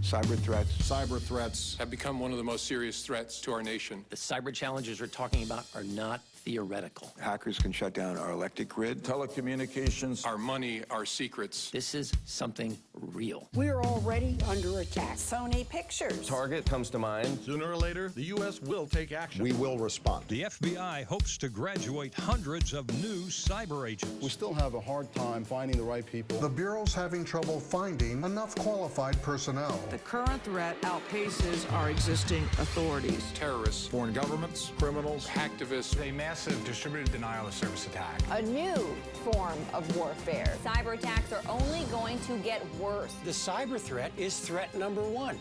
Cyber threats. Cyber threats have become one of the most serious threats to our nation. The cyber challenges we're talking about are not theoretical. Hackers can shut down our electric grid. Telecommunications. Our money, our secrets. This is something real. We're already under attack. Sony Pictures. Target comes to mind. Sooner or later, the U.S. will take action. We will respond. The FBI hopes to graduate hundreds of new cyber agents. We still have a hard time finding the right people. The Bureau's having trouble finding enough qualified personnel. The current threat outpaces our existing authorities. Terrorists, foreign governments, criminals, hacktivists, a massive distributed denial of service attack. A new form of warfare. Cyber attacks are only going to get worse. The cyber threat is threat number one.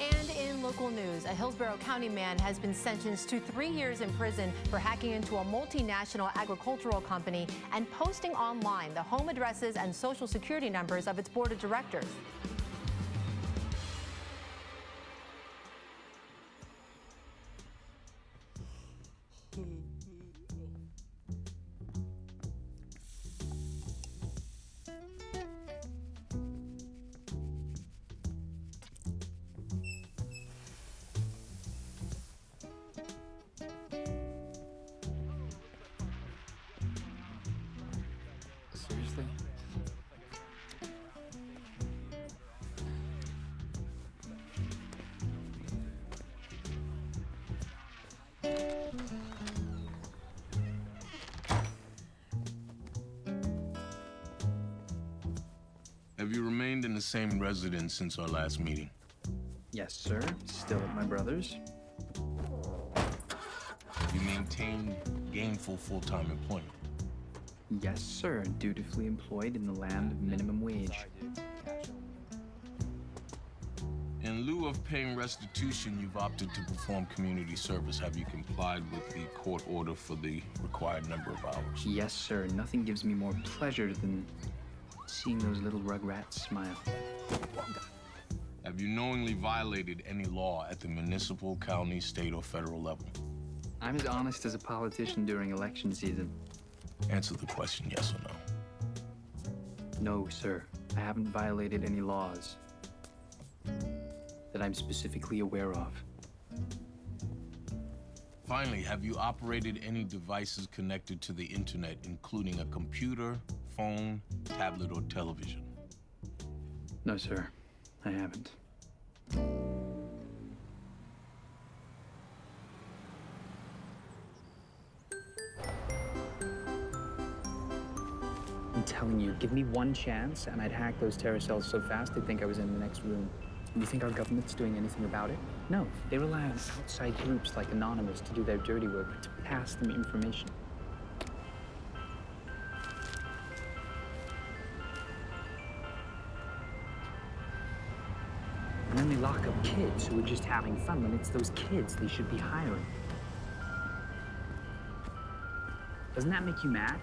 And in local news, a Hillsborough County man has been sentenced to 3 years in prison for hacking into a multinational agricultural company and posting online the home addresses and social security numbers of its board of directors. Seriously? Have you remained in the same residence since our last meeting? Yes, sir. Still at my brother's. Have you maintained gainful full-time employment? Yes, sir. Dutifully employed in the land of minimum wage. In lieu of paying restitution, you've opted to perform community service. Have you complied with the court order for the required number of hours? Yes, sir. Nothing gives me more pleasure than seeing those little rugrats smile. Have you knowingly violated any law at the municipal, county, state, or federal level? I'm as honest as a politician during election season. Answer the question, yes or no. No, sir. I haven't violated any laws that I'm specifically aware of. Finally, have you operated any devices connected to the internet, including a computer, phone, tablet, or television? No, sir. I haven't. I'm telling you, give me one chance and I'd hack those terror cells so fast they'd think I was in the next room. Do you think our government's doing anything about it? No, they rely on outside groups like Anonymous to do their dirty work, to pass them information. And then they lock up kids who are just having fun when it's those kids they should be hiring. Doesn't that make you mad?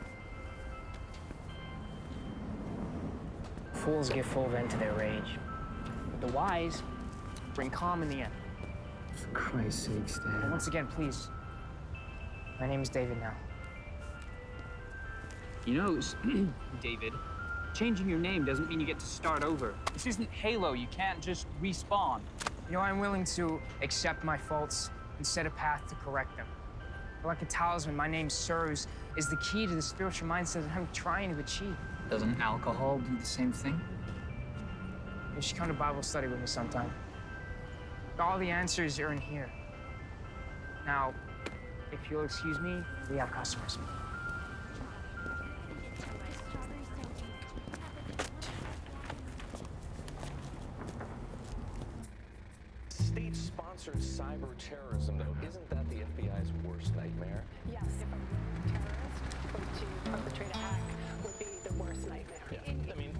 Fools give full vent to their rage. But the wise bring calm in the end. For Christ's sakes, Dad. And once again, please. My name is David now. You know, David, changing your name doesn't mean you get to start over. This isn't Halo. You can't just respawn. You know, I'm willing to accept my faults and set a path to correct them. But like a talisman my name serves is the key to the spiritual mindset that I'm trying to achieve. Doesn't alcohol do the same thing? You should come to Bible study with me sometime. All the answers are in here. Now, if you'll excuse me, we have customers. State-sponsored cyber terrorism, though, isn't that the FBI's worst nightmare? Yes, if a terrorist were to perpetrate a hack, would be the worst nightmare. Yeah, I mean...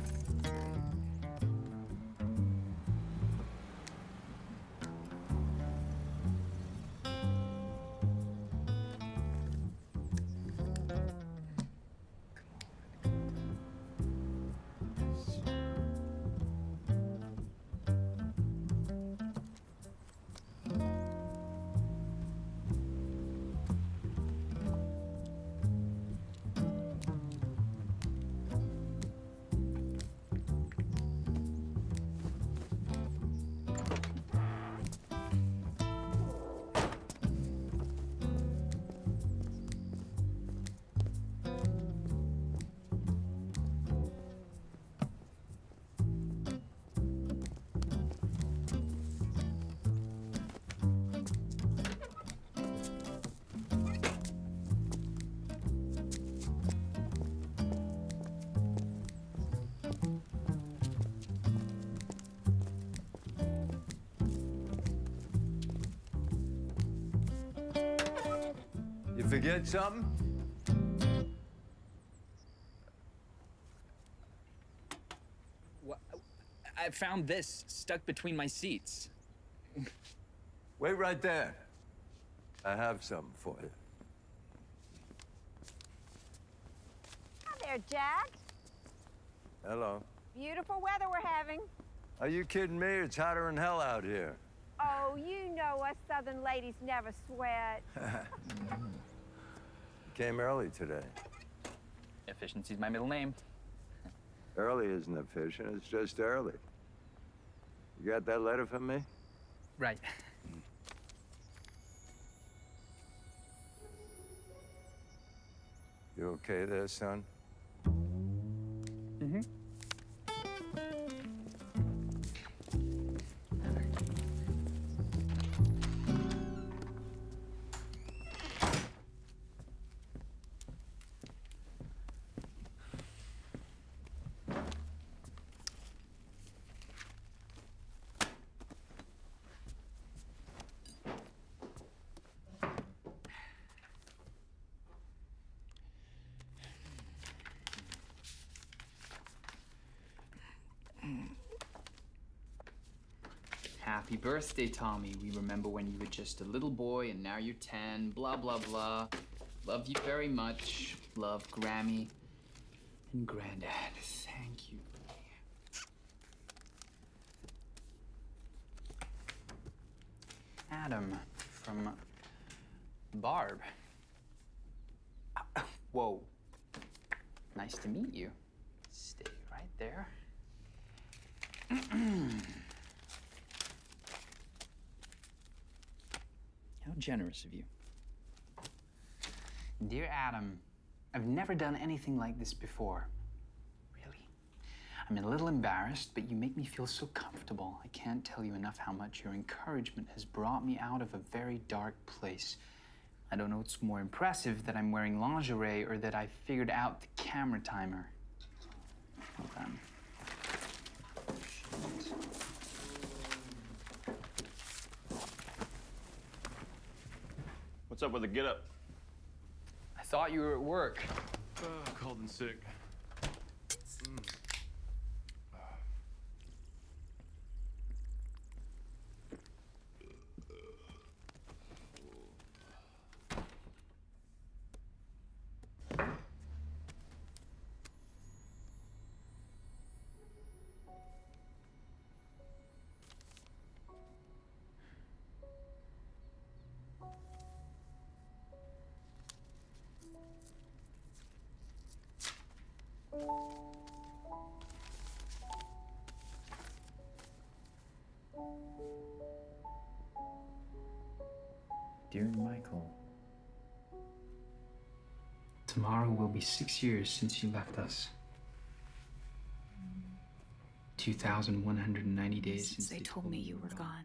Forget something? I found this stuck between my seats. Wait right there. I have something for you. Hi there, Jack. Hello. Beautiful weather we're having. Are you kidding me? It's hotter than hell out here. Oh, you know us Southern ladies never sweat. Came early today. Efficiency's my middle name. Early isn't efficient, it's just early. You got that letter from me? Right. You okay there, son? Mm-hmm. Happy birthday, Tommy. We remember when you were just a little boy and now you're 10, blah, blah, blah. Love you very much. Love, Grammy and Granddad. Thank you. Adam from Barb. Whoa. Nice to meet you. Stay right there. How generous of you. Dear Adam, I've never done anything like this before. Really. I'm a little embarrassed, but you make me feel so comfortable. I can't tell you enough how much your encouragement has brought me out of a very dark place. I don't know what's more impressive, that I'm wearing lingerie or that I figured out the camera timer. Well done. What's up with the get-up? I thought you were at work. Called in sick. Dear Michael, tomorrow will be 6 years since you left us. 2,190 days since they told me you were gone.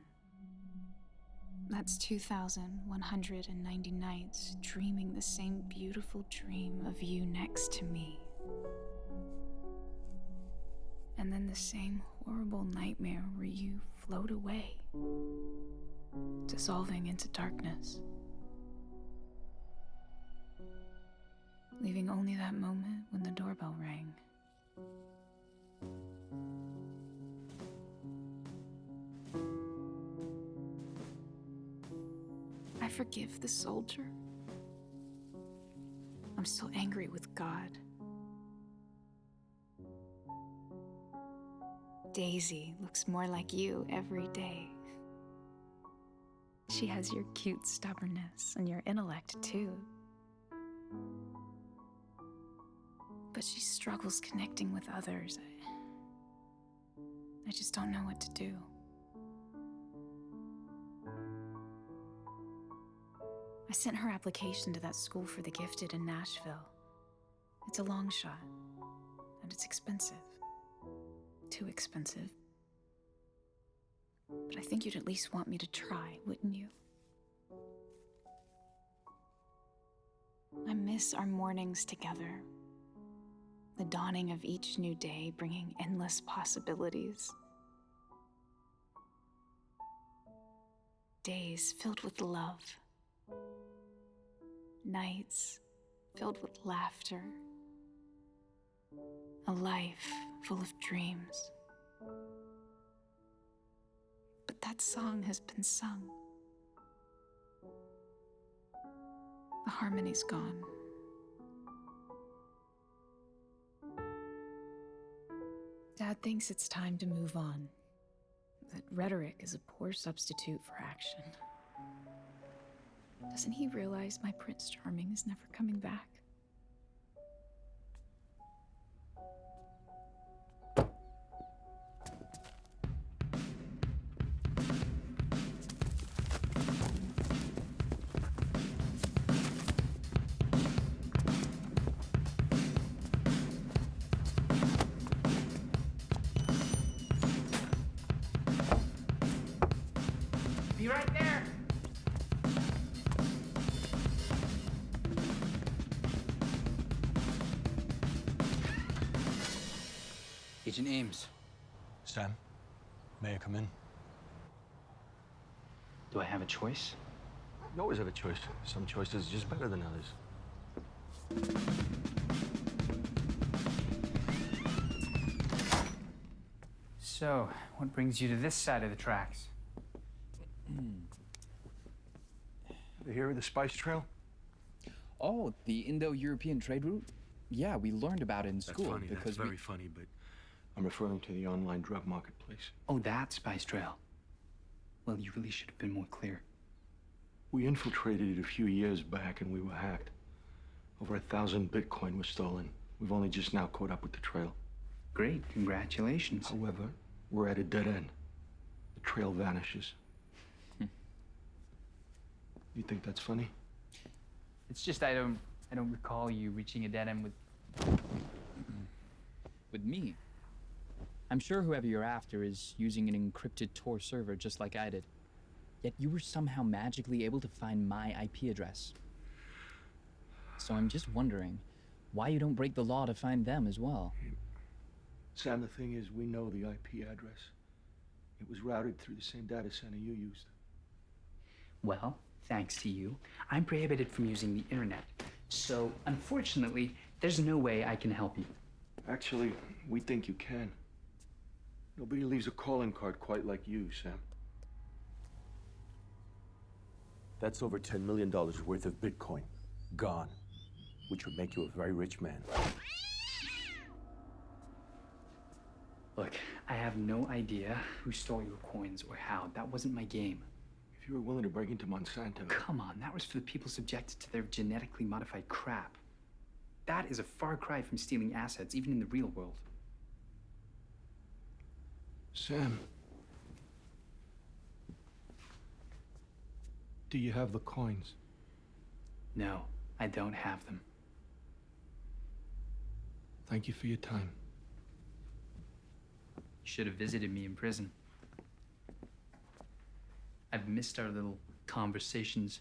That's 2,190 nights dreaming the same beautiful dream of you next to me. And then the same horrible nightmare where you float away, dissolving into darkness, leaving only that moment when the doorbell rang. I forgive the soldier. I'm still angry with God. Daisy looks more like you every day. She has your cute stubbornness and your intellect, too. But she struggles connecting with others. I just don't know what to do. I sent her application to that school for the gifted in Nashville. It's a long shot, and it's expensive. Too expensive. But I think you'd at least want me to try, wouldn't you? I miss our mornings together. The dawning of each new day bringing endless possibilities. Days filled with love. nights filled with laughter, a life full of dreams. But that song has been sung. The harmony's gone. Dad thinks it's time to move on, that rhetoric is a poor substitute for action. Doesn't he realize my Prince Charming is never coming back? Be right there. Agent Ames. Sam, may I come in? Do I have a choice? You always have a choice. Some choices are just better than others. So, what brings you to this side of the tracks? You hear of the spice trail? Oh, the Indo-European trade route? Yeah, we learned about it in school. That's funny. That's very funny, but I'm referring to the online drug marketplace. Oh, that spice trail. Well, you really should have been more clear. We infiltrated it a few years back and we were hacked. Over 1,000 Bitcoin was stolen. We've only just now caught up with the trail. Great, congratulations. However, we're at a dead end. The trail vanishes. You think that's funny? It's just I don't recall you reaching a dead end with me. I'm sure whoever you're after is using an encrypted Tor server just like I did. Yet you were somehow magically able to find my IP address. So I'm just wondering why you don't break the law to find them as well. Sam, the thing is, we know the IP address. It was routed through the same data center you used. Well, thanks to you, I'm prohibited from using the internet. So, unfortunately, there's no way I can help you. Actually, we think you can. Nobody leaves a calling card quite like you, Sam. That's over $10 million worth of Bitcoin. Gone. Which would make you a very rich man. Look, I have no idea who stole your coins or how. That wasn't my game. If you were willing to break into Monsanto... Come on, that was for the people subjected to their genetically modified crap. That is a far cry from stealing assets, even in the real world. Sam. Do you have the coins? No, I don't have them. Thank you for your time. You should have visited me in prison. I've missed our little conversations.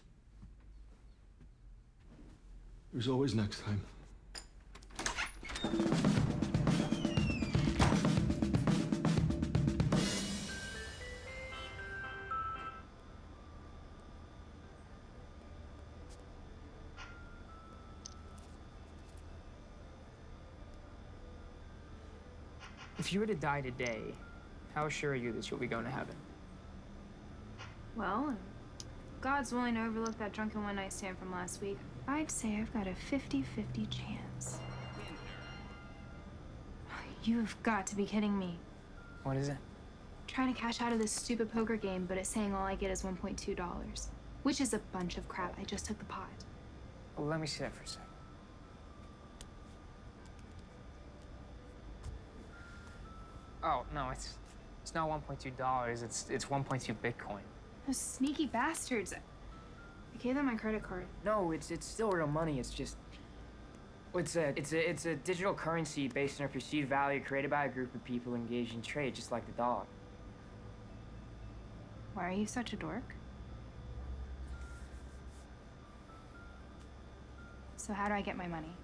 There's always next time. If you were to die today, how sure are you that you'll be going to heaven? Well, God's willing to overlook that drunken one-night stand from last week. I'd say I've got a 50-50 chance. You've got to be kidding me. What is it? Trying to cash out of this stupid poker game, but it's saying all I get is $1.2. Which is a bunch of crap. I just took the pot. Well, let me see that for a second. Oh, no, it's not $1.2. It's 1.2 Bitcoin. Those sneaky bastards. I gave them my credit card. No, it's still real money. It's just... It's a digital currency based on a perceived value created by a group of people engaged in trade, just like the dog. Why are you such a dork? So how do I get my money?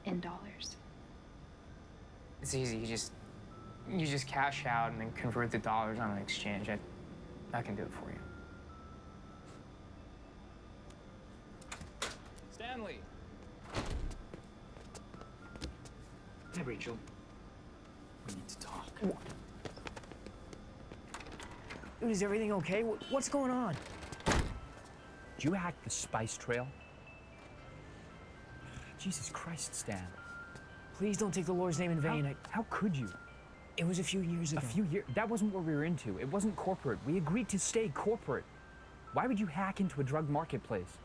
In dollars. It's easy. You just cash out and then convert the dollars on an exchange. I can do it for you. Stanley! Hey, Rachel. We need to talk. Dude, is everything okay? What's going on? Did you hack the spice trail? Jesus Christ, Stan. Please don't take the Lord's name in vain. How could you? It was a few years ago. A few years? That wasn't what we were into. It wasn't corporate. We agreed to stay corporate. Why would you hack into a drug marketplace?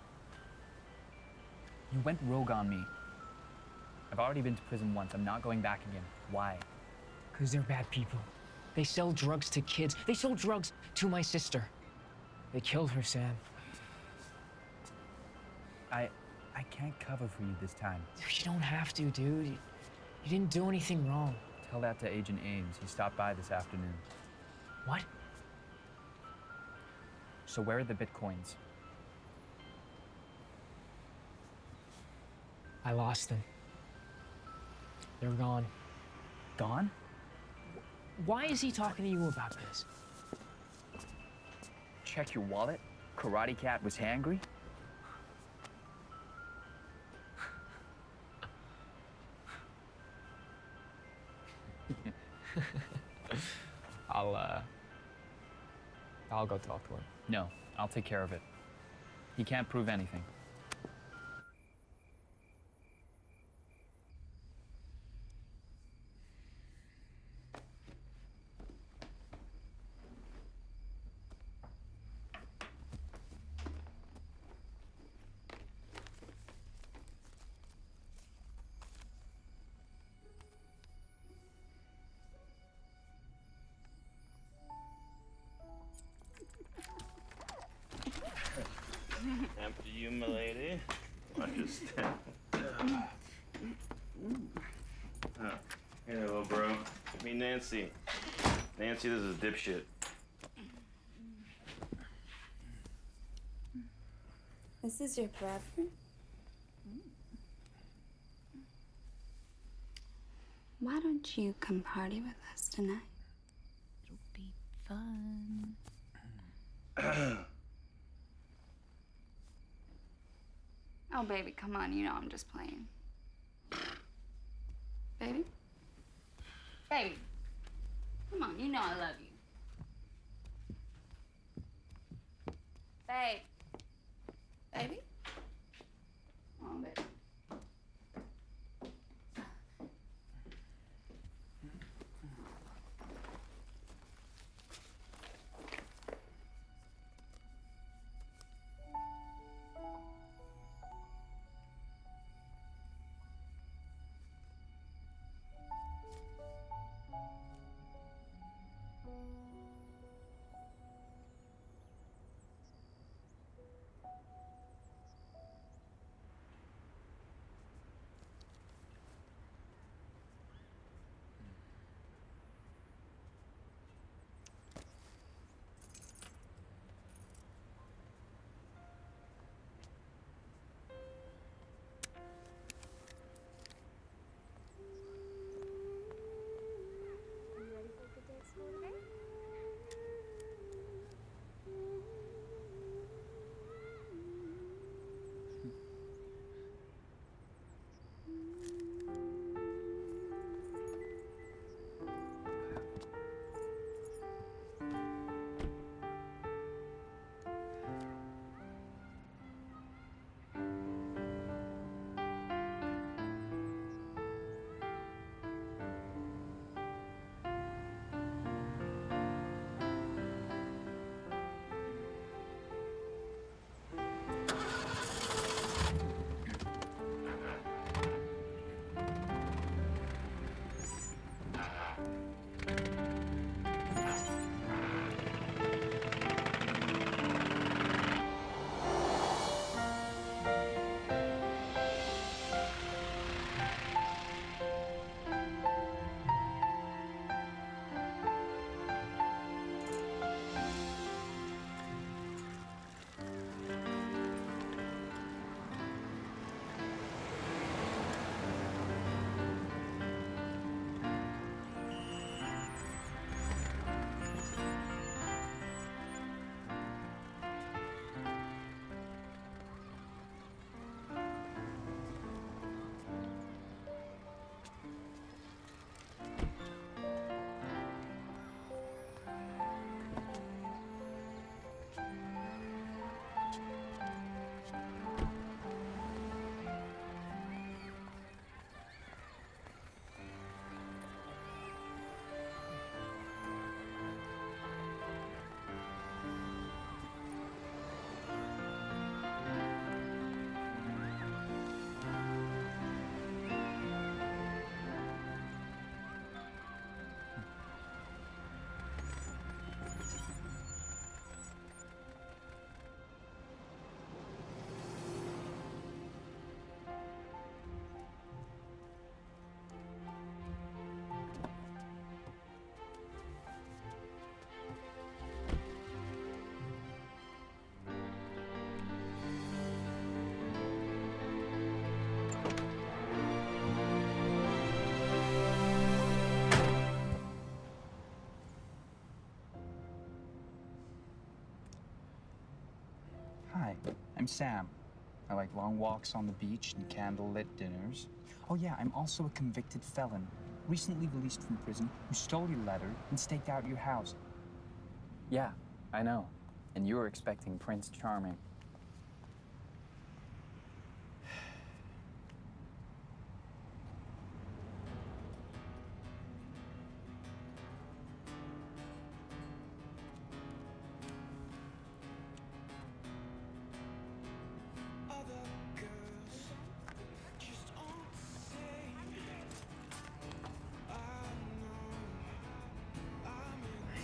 You went rogue on me. I've already been to prison once. I'm not going back again. Why? Because they're bad people. They sell drugs to kids. They sold drugs to my sister. They killed her, Sam. I can't cover for you this time. You don't have to, dude. You didn't do anything wrong. Tell that to Agent Ames. He stopped by this afternoon. What? So where are the bitcoins? I lost them. They're gone. Gone? Why is he talking to you about this? Check your wallet. Karate Cat was hangry. I'll go talk to her. No, I'll take care of it. He can't prove anything. After you, my lady. Understand. Hey, little bro. Meet Nancy. Nancy, this is a dipshit. This is your brother? Why don't you come party with us tonight? It'll be fun. Oh, baby, come on. You know I'm just playing. Baby? Baby. Come on. You know I love you. Babe. Baby? Come on, baby. I'm Sam. I like long walks on the beach and candlelit dinners. Oh yeah, I'm also a convicted felon, recently released from prison, who stole your letter and staked out your house. Yeah, I know. And you were expecting Prince Charming.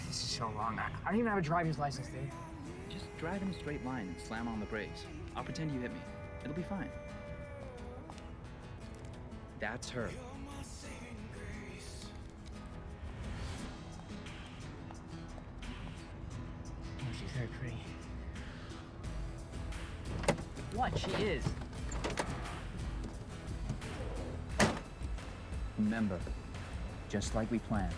This is so long. I don't even have a driver's license, dude. Just drive in a straight line and slam on the brakes. I'll pretend you hit me. It'll be fine. That's her. Oh, she's very pretty. What? She is. Remember, just like we planned.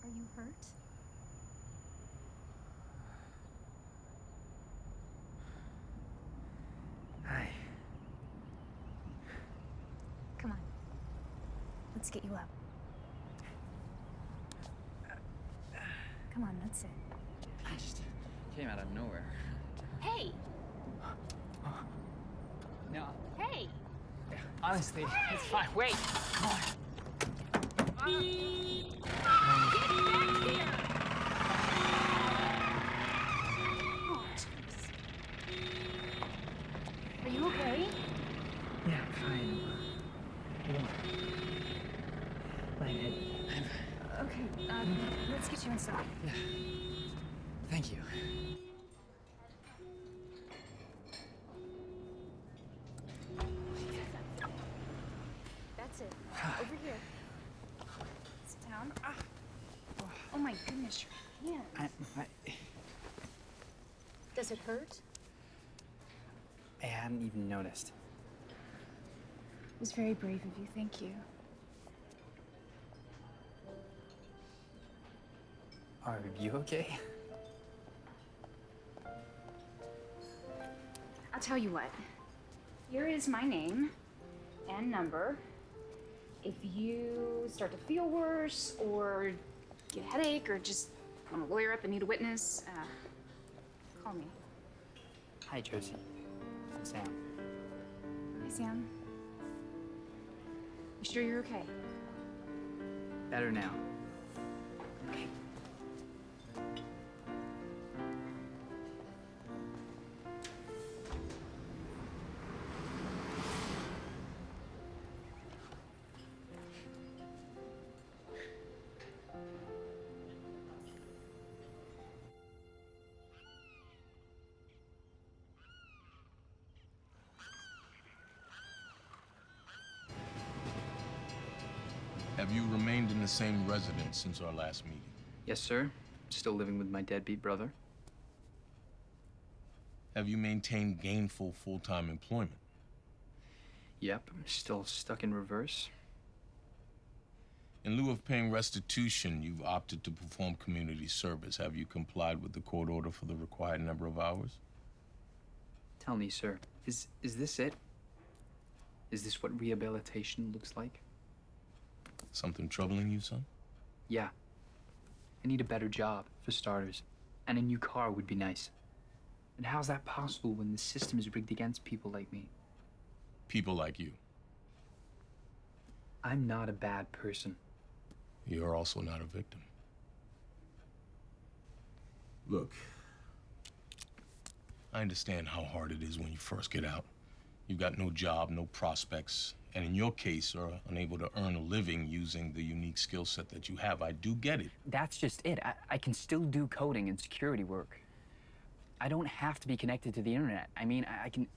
Are you hurt? Hi. Come on. Let's get you up. Come on, that's it. I just came out of nowhere. Hey! No. Hey! Honestly, it's fine. Wait! Come on. Are you okay? Yeah, fine. Lightheaded. Okay, let's get you inside. Yeah. Thank you. That's it. Over here. Sit down. Oh my goodness, your hand. Does it hurt? I hadn't even noticed. It was very brave of you. Thank you. Are you okay? I'll tell you what. Here is my name and number. If you start to feel worse or get a headache or just want to lawyer up and need a witness, call me. Hi, Josie. I'm Sam. Hi, Sam. You sure you're okay? Better now. Okay. Have you remained in the same residence since our last meeting? Yes, sir. Still living with my deadbeat brother. Have you maintained gainful full-time employment? Yep, I'm still stuck in reverse. In lieu of paying restitution, you've opted to perform community service. Have you complied with the court order for the required number of hours? Tell me, sir, is this it? Is this what rehabilitation looks like? Something troubling you, son? Yeah. I need a better job, for starters. And a new car would be nice. And how's that possible when the system is rigged against people like me? People like you. I'm not a bad person. You're also not a victim. Look, I understand how hard it is when you first get out. You've got no job, no prospects, and in your case, are unable to earn a living using the unique skill set that you have. I do get it. That's just it. I can still do coding and security work. I don't have to be connected to the internet. I mean,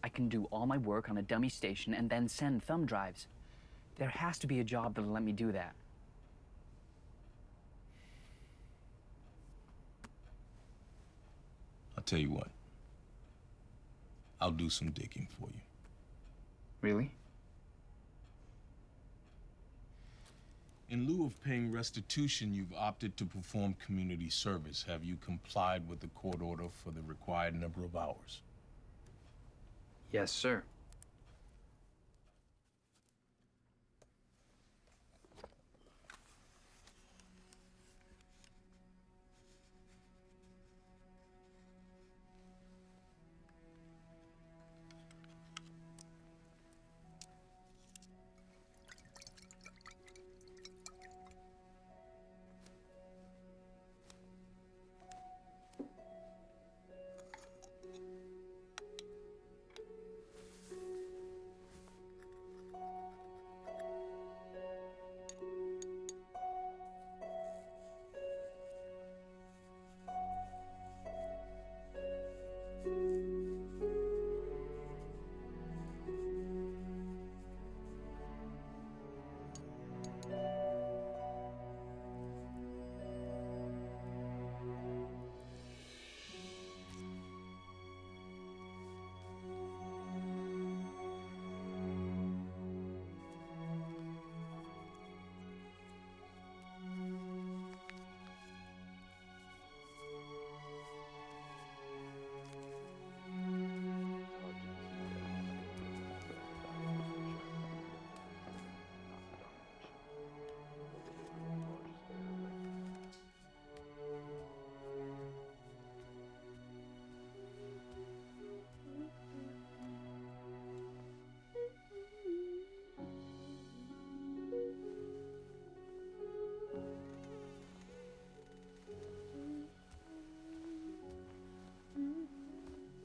I can do all my work on a dummy station and then send thumb drives. There has to be a job that'll let me do that. I'll tell you what. I'll do some digging for you. Really? In lieu of paying restitution, you've opted to perform community service. Have you complied with the court order for the required number of hours? Yes, sir.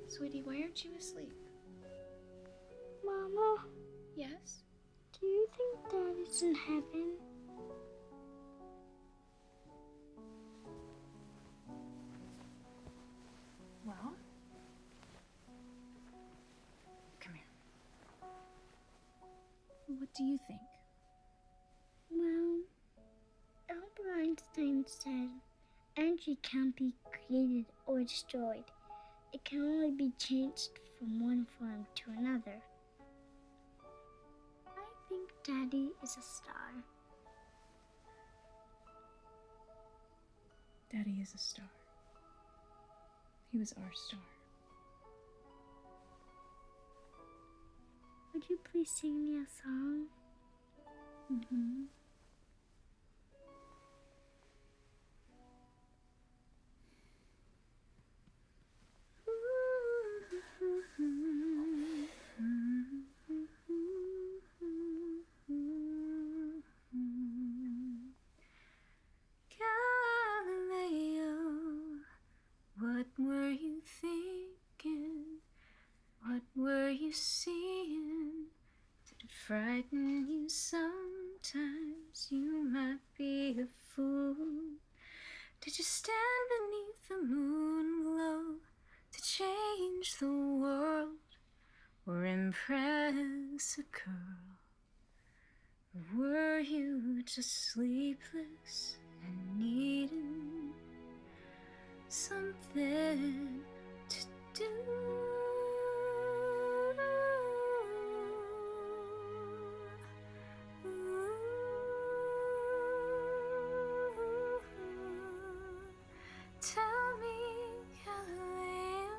Sweetie, why aren't you asleep? Mama, Yes? do you think Dad is in heaven? Well? Come here. What do you think? Well, Albert Einstein said energy can't be created or destroyed. It can only be changed from one form to another. I think Daddy is a star. Daddy is a star. He was our star. Would you please sing me a song? Mm-hmm. Galileo, what were you thinking? What were you seeing? Did it frighten you sometimes? You might be a fool. Did you stand beneath the moon glow to change the world or impress a girl? Or were you just sleepless and needing something to do? Tell me, Galileo.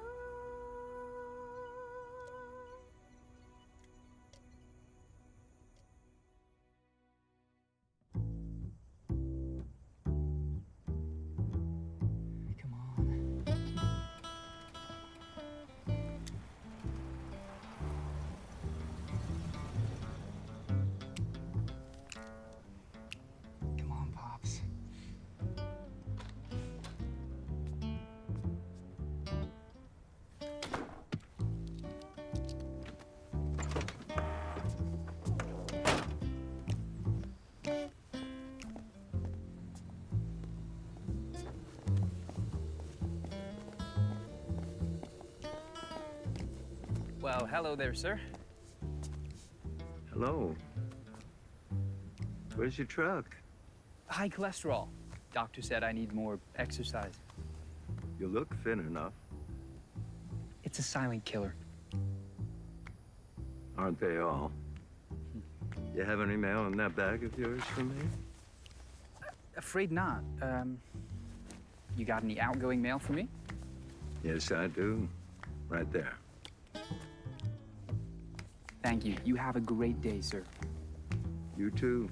Well, hello there, sir. Hello. Where's your truck? High cholesterol. Doctor said I need more exercise. You look fit enough. It's a silent killer. Aren't they all? You have any mail in that bag of yours for me? Afraid not. You got any outgoing mail for me? Yes, I do. Right there. Thank you. You have a great day, sir. You too.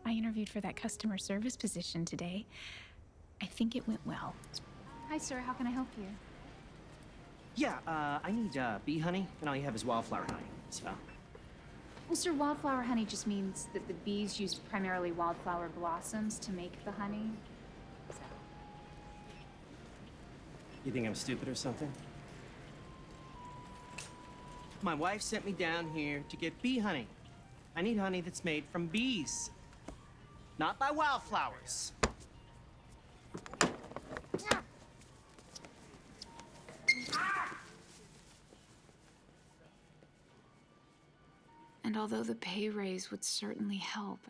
I interviewed for that customer service position today. I think it went well. Hi, sir. How can I help you? Yeah, I need bee honey, and all you have is wildflower honey. So. Well, sir, wildflower honey just means that the bees use primarily wildflower blossoms to make the honey. So. You think I'm stupid or something? My wife sent me down here to get bee honey. I need honey that's made from bees, not by wildflowers. And although the pay raise would certainly help,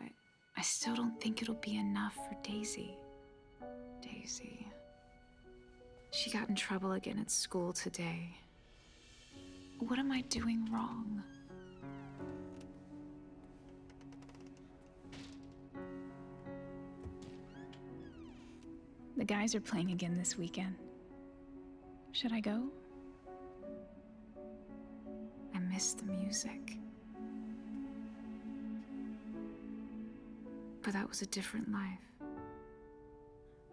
I still don't think it'll be enough for Daisy. Daisy. She got in trouble again at school today. What am I doing wrong? The guys are playing again this weekend. Should I go? I miss the music. But that was a different life.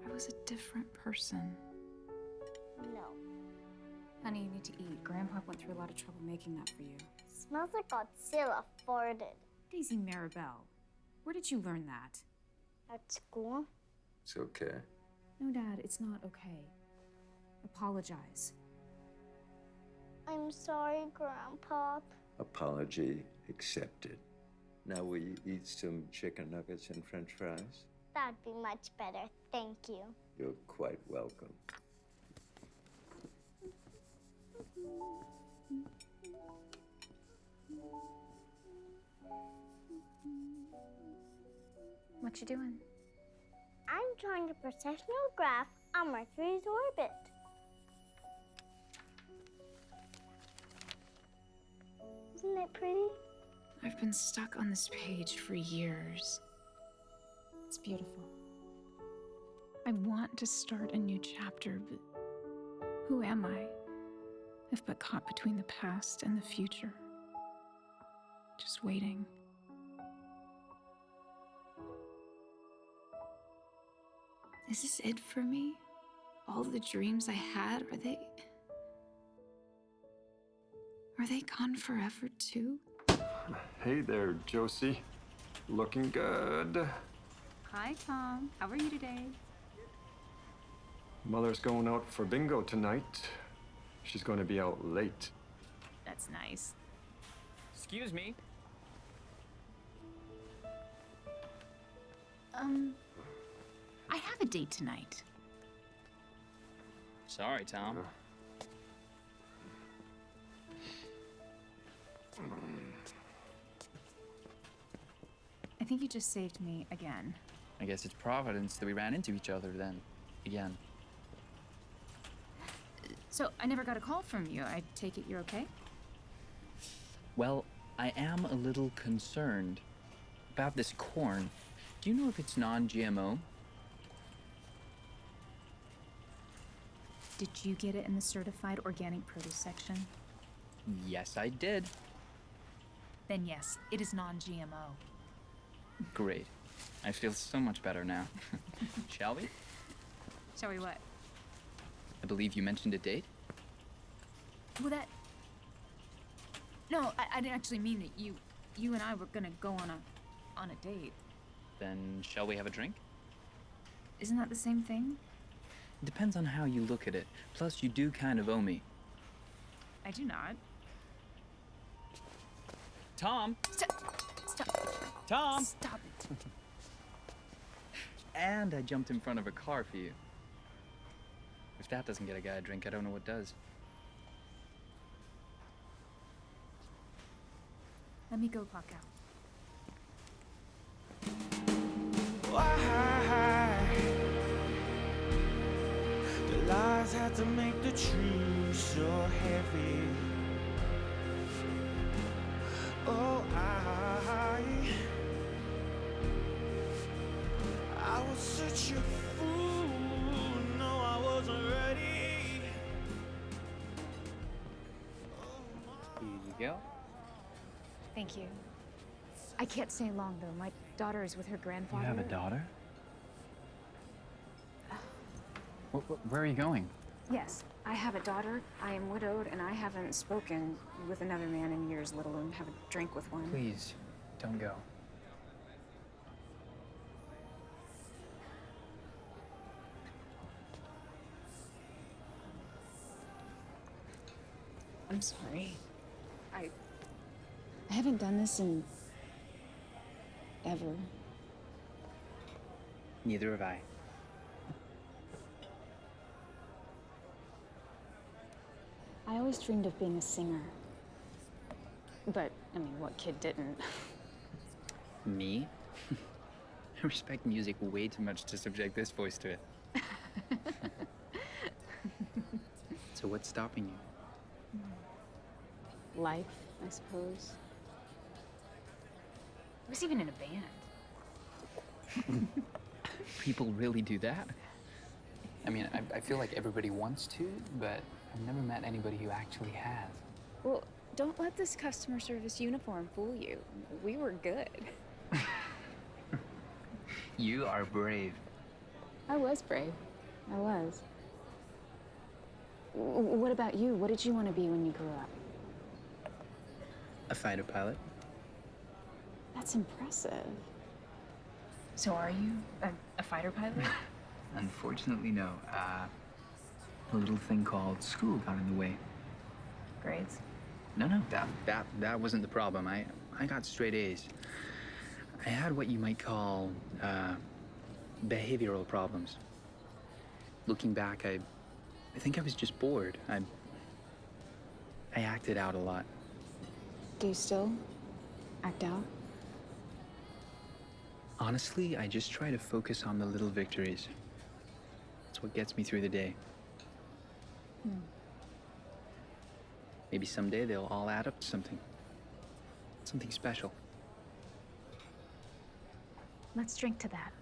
I was a different person. No. Honey, you need to eat. Grandpa went through a lot of trouble making that for you. Smells like Godzilla farted. Daisy Maribel, where did you learn that? At school? It's okay. No, Dad, it's not okay. Apologize. I'm sorry, Grandpa. Apology accepted. Now will you eat some chicken nuggets and french fries? That'd be much better, thank you. You're quite welcome. What you doing? I'm drawing a processional graph on Mercury's orbit. Isn't it pretty? I've been stuck on this page for years. It's beautiful. I want to start a new chapter, but who am I if but caught between the past and the future? Just waiting. Is this it for me? All the dreams I had, are they gone forever too? Hey there, Josie. Looking good. Hi, Tom. How are you today? Mother's going out for bingo tonight. She's going to be out late. That's nice. Excuse me. I have a date tonight. Sorry, Tom. I think you just saved me again. I guess it's Providence that we ran into each other then, again. So, I never got a call from you. I take it you're okay? Well, I am a little concerned about this corn. Do you know if it's non-GMO? Did you get it in the certified organic produce section? Yes, I did. Then yes, it is non-GMO. Great. I feel so much better now. Shall we? Shall we what? I believe you mentioned a date? Well, that... No, I didn't actually mean that you and I were gonna go on a date. Then shall we have a drink? Isn't that the same thing? It depends on how you look at it. Plus, you do kind of owe me. I do not. Tom! Stop. Tom! Stop it. And I jumped in front of a car for you. If that doesn't get a guy a drink, I don't know what does. Let me go clock out. Why the lies had to make the truth so heavy? Oh, I was such a fool. No, I wasn't ready. Here you go. Thank you. I can't stay long, though. My daughter is with her grandfather. You have a daughter? Where are you going? Yes, I have a daughter. I am widowed, and I haven't spoken with another man in years, let alone have a drink with one. Please, don't go. I'm sorry. I haven't done this in... ever. Neither have I. I always dreamed of being a singer. But, I mean, what kid didn't? Me? I respect music way too much to subject this voice to it. So what's stopping you? Life, I suppose. I was even in a band. People really do that? I mean, I feel like everybody wants to, but I've never met anybody who actually has. Well, don't let this customer service uniform fool you. We were good. You are brave. I was brave. I was. What about you? What did you want to be when you grew up? A fighter pilot. That's impressive. So are you a fighter pilot? Unfortunately, no. A little thing called school got in the way. Grades? No, that wasn't the problem. I got straight A's. I had what you might call behavioral problems. Looking back, I think I was just bored. I acted out a lot. Do you still act out? Honestly, I just try to focus on the little victories. That's what gets me through the day. Maybe someday they'll all add up to something. Something special. Let's drink to that.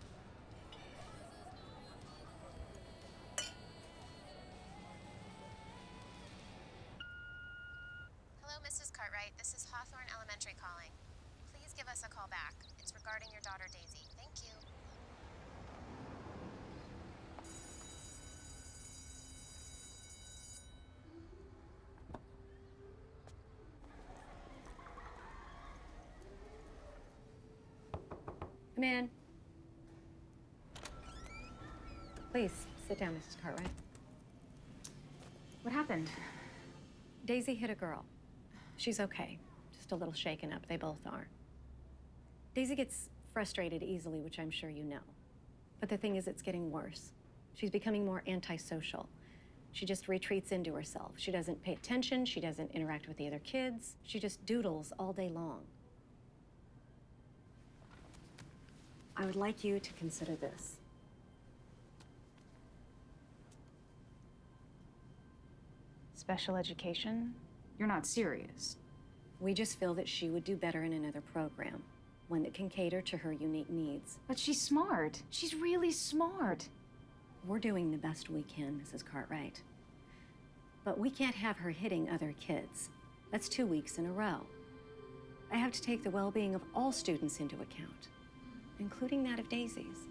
Hello, Mrs. Cartwright. This is Hawthorne Elementary calling. Please give us a call back. It's regarding your daughter, Daisy. Thank you. Come in. Please, sit down, Mrs. Cartwright. What happened? Daisy hit a girl. She's okay. Just a little shaken up. They both are. Daisy gets frustrated easily, which I'm sure you know. But the thing is, it's getting worse. She's becoming more antisocial. She just retreats into herself. She doesn't pay attention. She doesn't interact with the other kids. She just doodles all day long. I would like you to consider this. Special education? You're not serious. We just feel that she would do better in another program, one that can cater to her unique needs. But she's smart. She's really smart. We're doing the best we can, Mrs. Cartwright. But we can't have her hitting other kids. That's 2 weeks in a row. I have to take the well-being of all students into account, including that of Daisy's.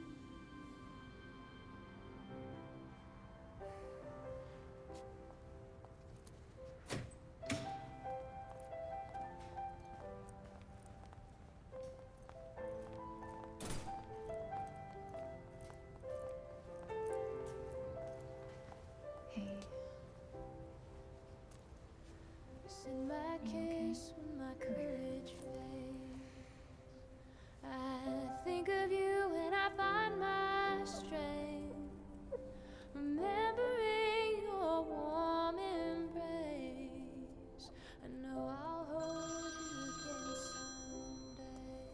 In my case, when my courage fades, I think of you and I find my strength, remembering your warm embrace. I know I'll hold you again someday.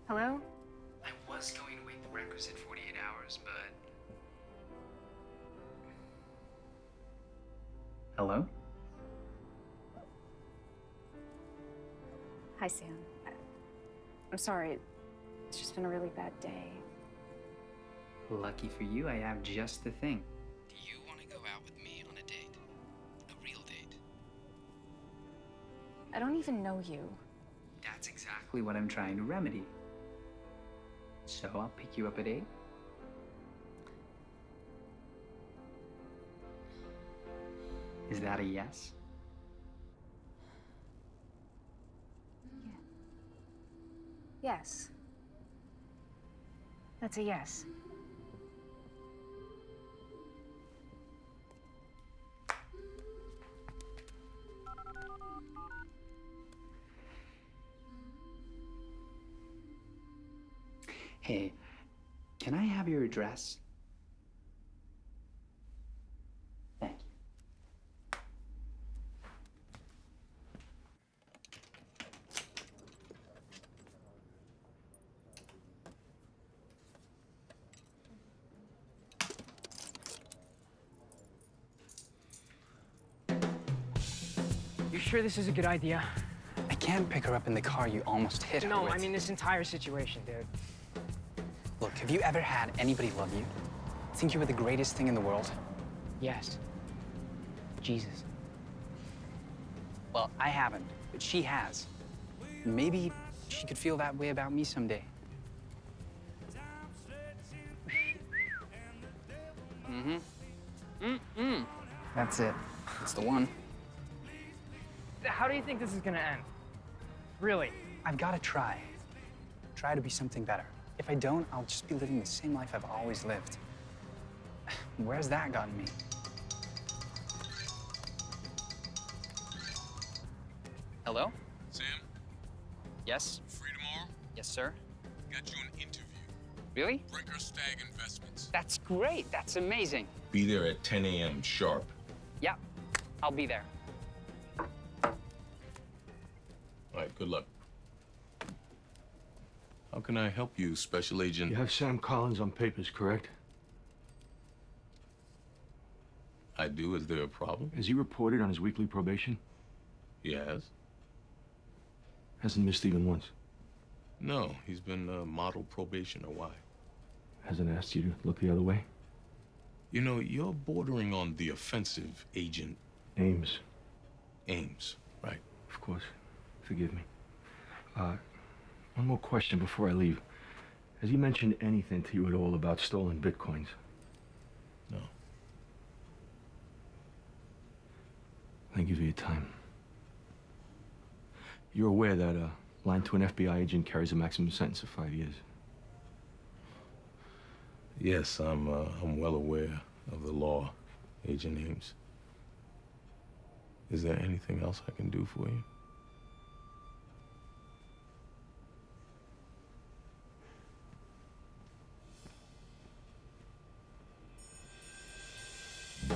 Hello? I was going to wait the requisite 48 hours, but... Hello? Hi, Sam. I'm sorry. It's just been a really bad day. Lucky for you, I have just the thing. Do you want to go out with me on a date? A real date? I don't even know you. That's exactly what I'm trying to remedy. So I'll pick you up at 8? Is that a yes? Yes. That's a yes. Hey, can I have your address? Thank you. You sure this is a good idea? I can't pick her up in the car you almost hit her No, with. I mean this entire situation, dude. Look, have you ever had anybody love you? Think you were the greatest thing in the world? Yes. Jesus. Well, I haven't, but she has. Maybe she could feel that way about me someday. That's it. That's the one. How do you think this is gonna end? Really? I've got to try. Try to be something better. If I don't, I'll just be living the same life I've always lived. Where's that gotten me? Hello? Sam? Yes? Free tomorrow? Yes, sir. Got you an interview. Really? Brinker Stag Investments. That's great. That's amazing. Be there at 10 a.m. sharp. Yep. I'll be there. All right, good luck. How can I help you, Special Agent? You have Sam Collins on papers, correct? I do. Is there a problem? Has he reported on his weekly probation? He has. Hasn't missed even once. No, he's been model probation. Why? Hasn't asked you to look the other way? You know, you're bordering on the offensive, Agent Ames. Ames, right? Of course. Forgive me. One more question before I leave. Has he mentioned anything to you at all about stolen bitcoins? No. Thank you for your time. You're aware that lying to an FBI agent carries a maximum sentence of 5 years? Yes, I'm well aware of the law, Agent Ames. Is there anything else I can do for you?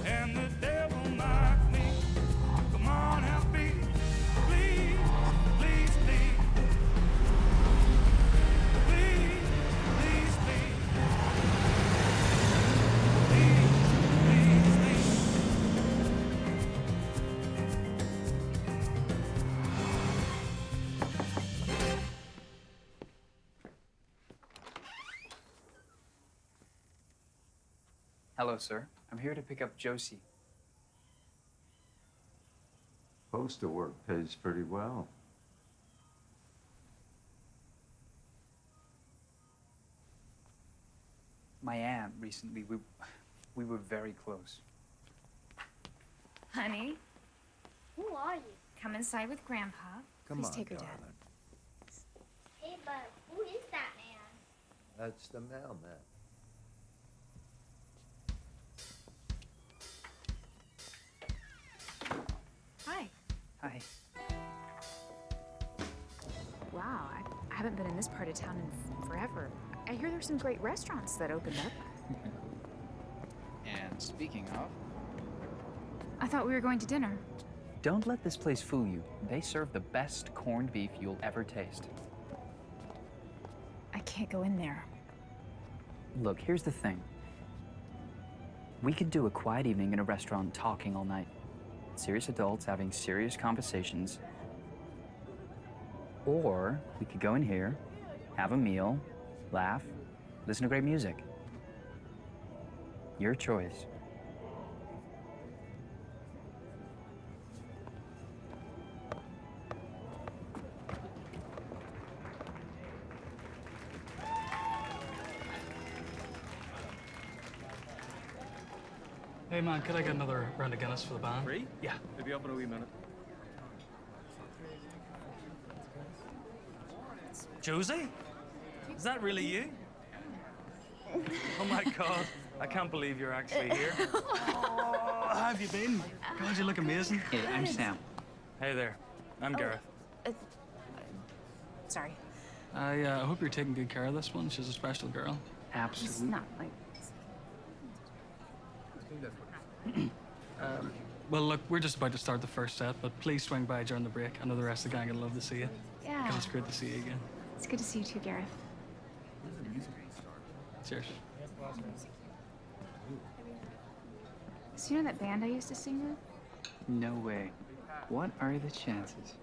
And the devil knocked me. Come on, help me. Please, please, please. Please, Hello, sir. I'm here to pick up Josie. Postal work pays pretty well. My aunt recently, we were very close. Honey, Who are you? come inside with Grandpa. Come Please on, take her darling. dad. Hey, bud, who is that man? That's the mailman. Hi. Hi. Wow, I haven't been in this part of town in forever. I hear there's some great restaurants that opened up. And speaking of, I thought we were going to dinner. don't let this place fool you. They serve the best corned beef you'll ever taste. I can't go in there. Look, here's the thing. We could do a quiet evening in a restaurant talking all night. Serious adults having serious conversations. Or we could go in here, have a meal, laugh, listen to great music. Your choice. Hey man, could I get another round of Guinness for the band? Free? Yeah. Maybe up in a wee minute. Josie? Is that really you? Oh my God, I can't believe you're actually here. Oh, how have you been? God, you look amazing. Hey, I'm Sam. Hey there, I'm Gareth. Sorry. I hope you're taking good care of this one. She's a special girl. It's not like... Well, look, we're just about to start the first set, but please swing by during the break. I know the rest of the gang would love to see you. Yeah. Because it's great to see you again. It's good to see you too, Gareth. Cheers. So you know that band I used to sing with? No way. What are the chances?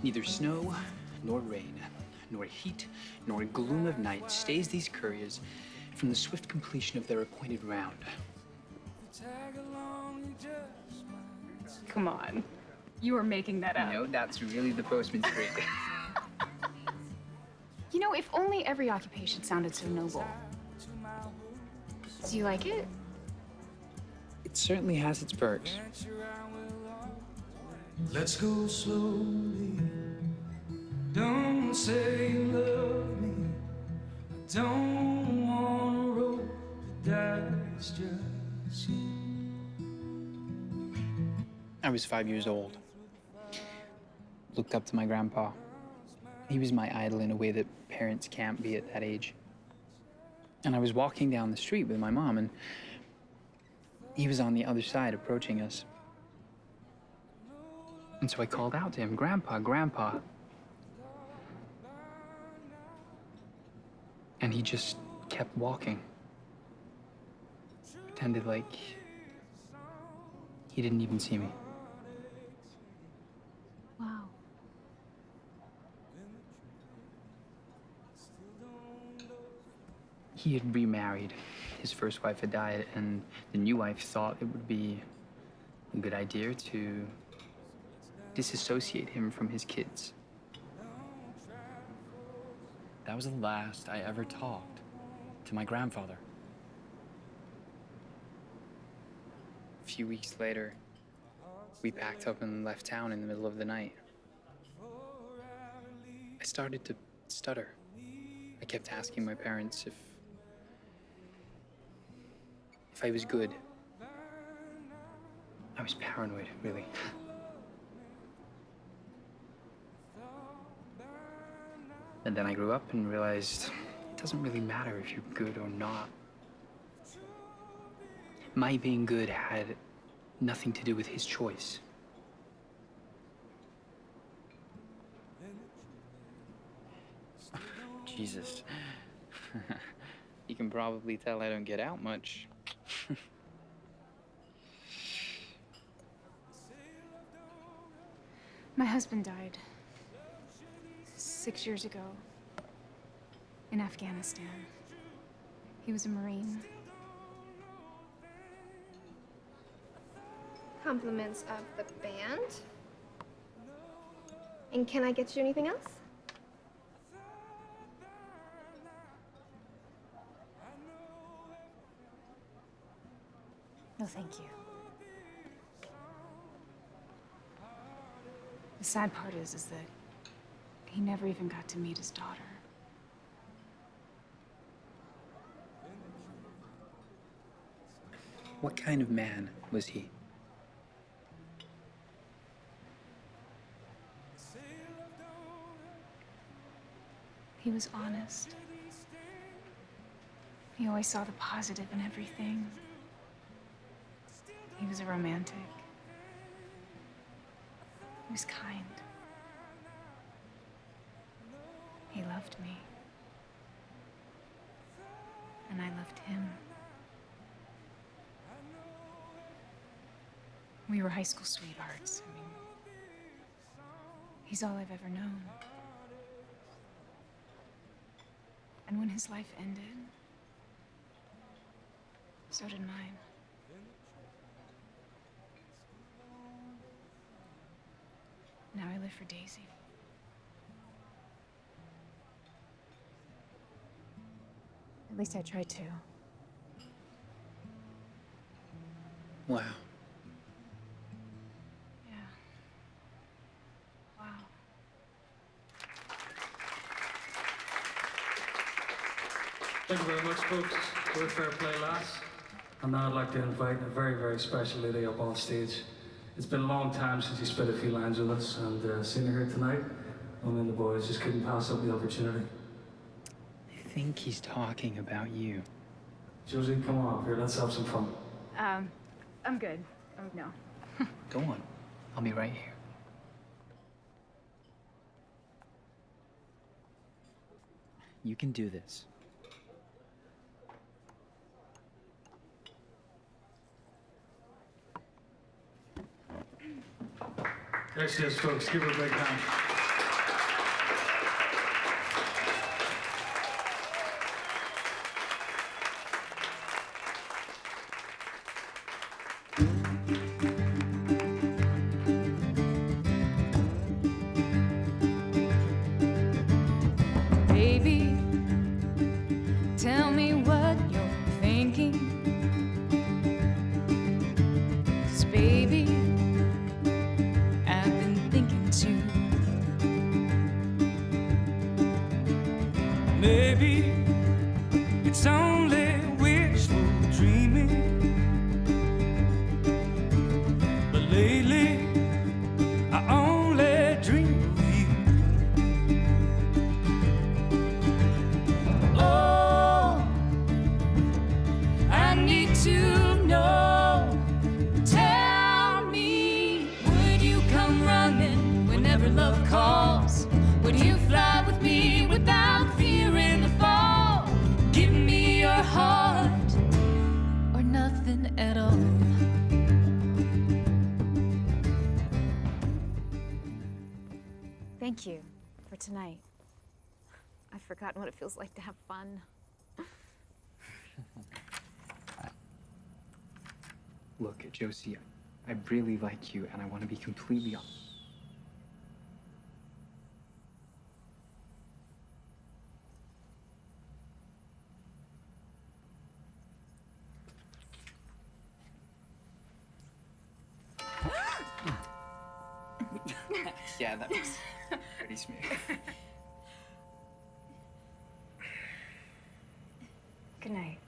Neither snow, nor rain, nor heat, nor gloom of night stays these couriers from the swift completion of their appointed round. Come on. You are making that up. No, that's really the postman's grade. You know, if only every occupation sounded so noble. Do you like it? It certainly has its perks. Let's go slowly. Don't say you love me. I don't want a rope, but that's just you. I was 5 years old. Looked up to my grandpa. He was my idol in a way that parents can't be at that age. And I was walking down the street with my mom, and he was on the other side approaching us. And so I called out to him, "Grandpa, Grandpa." And he just kept walking. Pretended like he didn't even see me. Wow. He had remarried. His first wife had died, and the new wife thought it would be a good idea to disassociate him from his kids. That was the last I ever talked to my grandfather. A few weeks later, we packed up and left town in the middle of the night. I started to stutter. I kept asking my parents if I was good. I was paranoid, really. And then I grew up and realized it doesn't really matter if you're good or not. My being good had nothing to do with his choice. Jesus. You can probably tell I don't get out much. My husband died 6 years ago in Afghanistan. He was a Marine. Compliments of the band. And can I get you anything else? No, thank you. The sad part is that he never even got to meet his daughter. What kind of man was he? He was honest. He always saw the positive in everything. He was a romantic. He was kind. He loved me. And I loved him. We were high school sweethearts. I mean, he's all I've ever known. And when his life ended, so did mine. Now I live for Daisy. At least I try to. Wow. Yeah. Wow. Thank you very much, folks. We're Fair Play Lads. And now I'd like to invite a very, very special lady up on stage. It's been a long time since you spent a few lines with us, and seeing her here tonight, I and the boys just couldn't pass up the opportunity. I think he's talking about you. Josie, come on up here. Let's have some fun. I'm good. Oh, no. Go on. I'll be right here. You can do this. There she is, folks. Give her a big hand. Baby, tell me what you're thinking. 'Cause baby, I've been thinking too. Maybe it's only wishful dreaming, but lately I only dream of you. Oh, I need to know. Tell me, would you come running whenever love calls? Would you fly with me without fear in the fall? Give me your heart Or nothing at all. Thank you for tonight. I've forgotten what it feels like to have fun. Look, Josie, I really like you, and I want to be completely honest. Yeah, that was pretty smooth. Good night.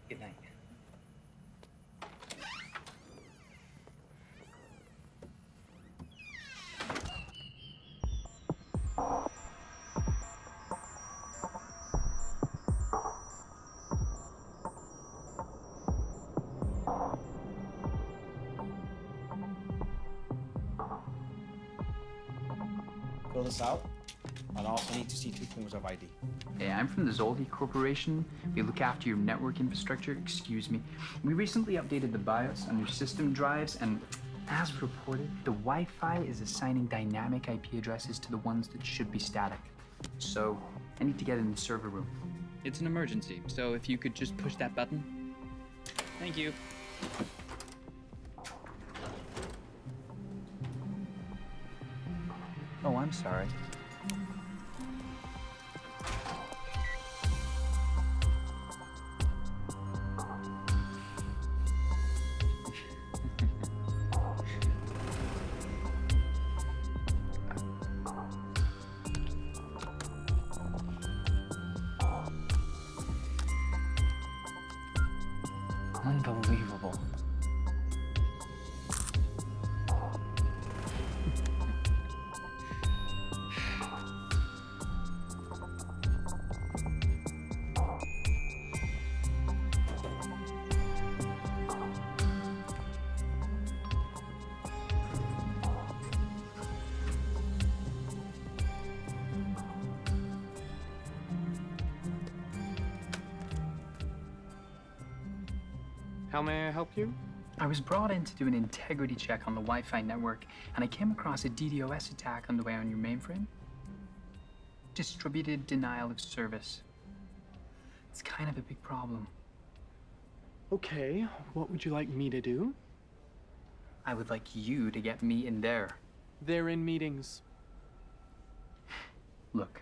Good night. Fill this out? I'd also need to see 2 forms of ID. Hey, I'm from the Zoldi Corporation. We look after your network infrastructure. Excuse me. We recently updated the BIOS on your system drives, and as reported, the Wi-Fi is assigning dynamic IP addresses to the ones that should be static. So, I need to get in the server room. It's an emergency, so if you could just push that button. Thank you. Oh, I'm sorry. Unbelievable. How may I help you? I was brought in to do an integrity check on the Wi-Fi network, and I came across a DDoS attack on the way on your mainframe. Distributed denial of service. It's kind of a big problem. Okay, what would you like me to do? I would like you to get me in there. They're in meetings. Look,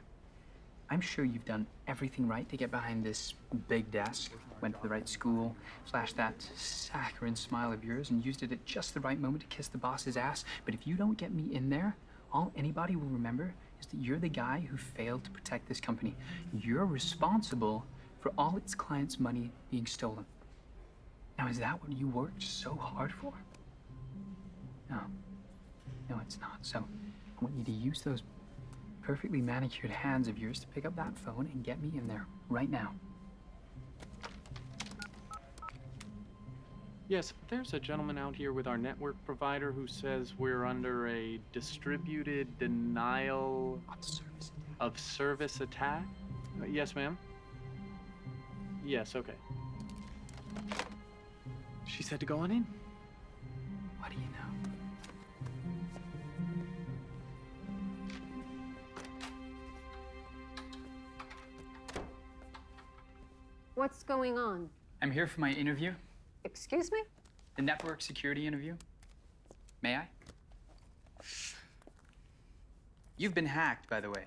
I'm sure you've done everything right to get behind this big desk, went to the right school, flashed that saccharine smile of yours, and used it at just the right moment to kiss the boss's ass. But if you don't get me in there, all anybody will remember is that you're the guy who failed to protect this company. You're responsible for all its clients' money being stolen. Now, is that what you worked so hard for? No. No, it's not. So I want you to use those perfectly manicured hands of yours to pick up that phone and get me in there right now. Yes, there's a gentleman out here with our network provider who says we're under a distributed denial of service attack. Yes, ma'am. Yes, okay. She said to go on in. What do you know? What's going on? I'm here for my interview. Excuse me? The network security interview. May I? You've been hacked, by the way.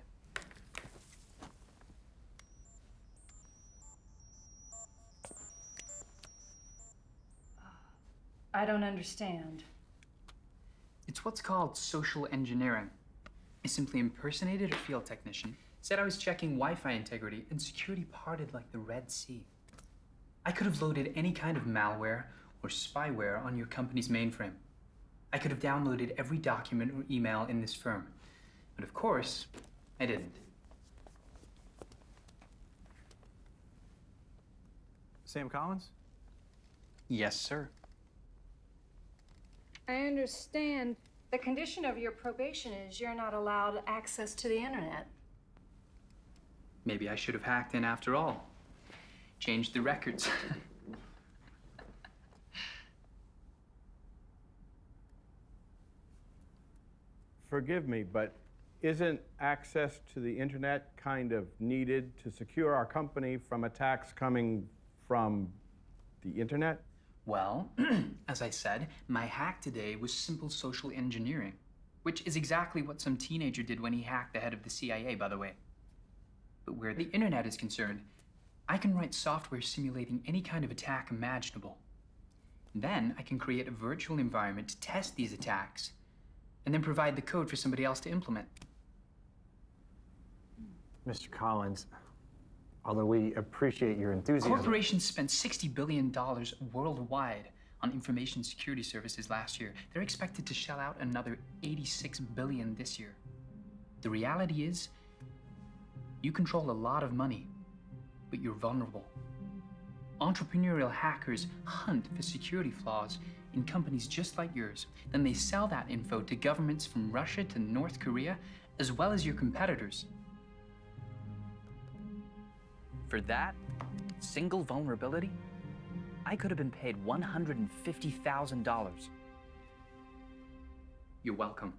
I don't understand. It's what's called social engineering. I simply impersonated a field technician, said I was checking Wi-Fi integrity, and security parted like the Red Sea. I could have loaded any kind of malware or spyware on your company's mainframe. I could have downloaded every document or email in this firm. But of course, I didn't. Sam Collins? Yes, sir. I understand. The condition of your probation is you're not allowed access to the internet. Maybe I should have hacked in after all. Changed the records. Forgive me, but isn't access to the internet kind of needed to secure our company from attacks coming from the internet? Well, as I said, my hack today was simple social engineering, which is exactly what some teenager did when he hacked the head of the CIA, by the way. But where the internet is concerned, I can write software simulating any kind of attack imaginable. Then I can create a virtual environment to test these attacks, and then provide the code for somebody else to implement. Mr. Collins, although we appreciate your enthusiasm... Corporations spent $60 billion worldwide on information security services last year. They're expected to shell out another $86 billion this year. The reality is, you control a lot of money, but you're vulnerable. Entrepreneurial hackers hunt for security flaws in companies just like yours. Then they sell that info to governments from Russia to North Korea, as well as your competitors. For that single vulnerability, I could have been paid $150,000. You're welcome.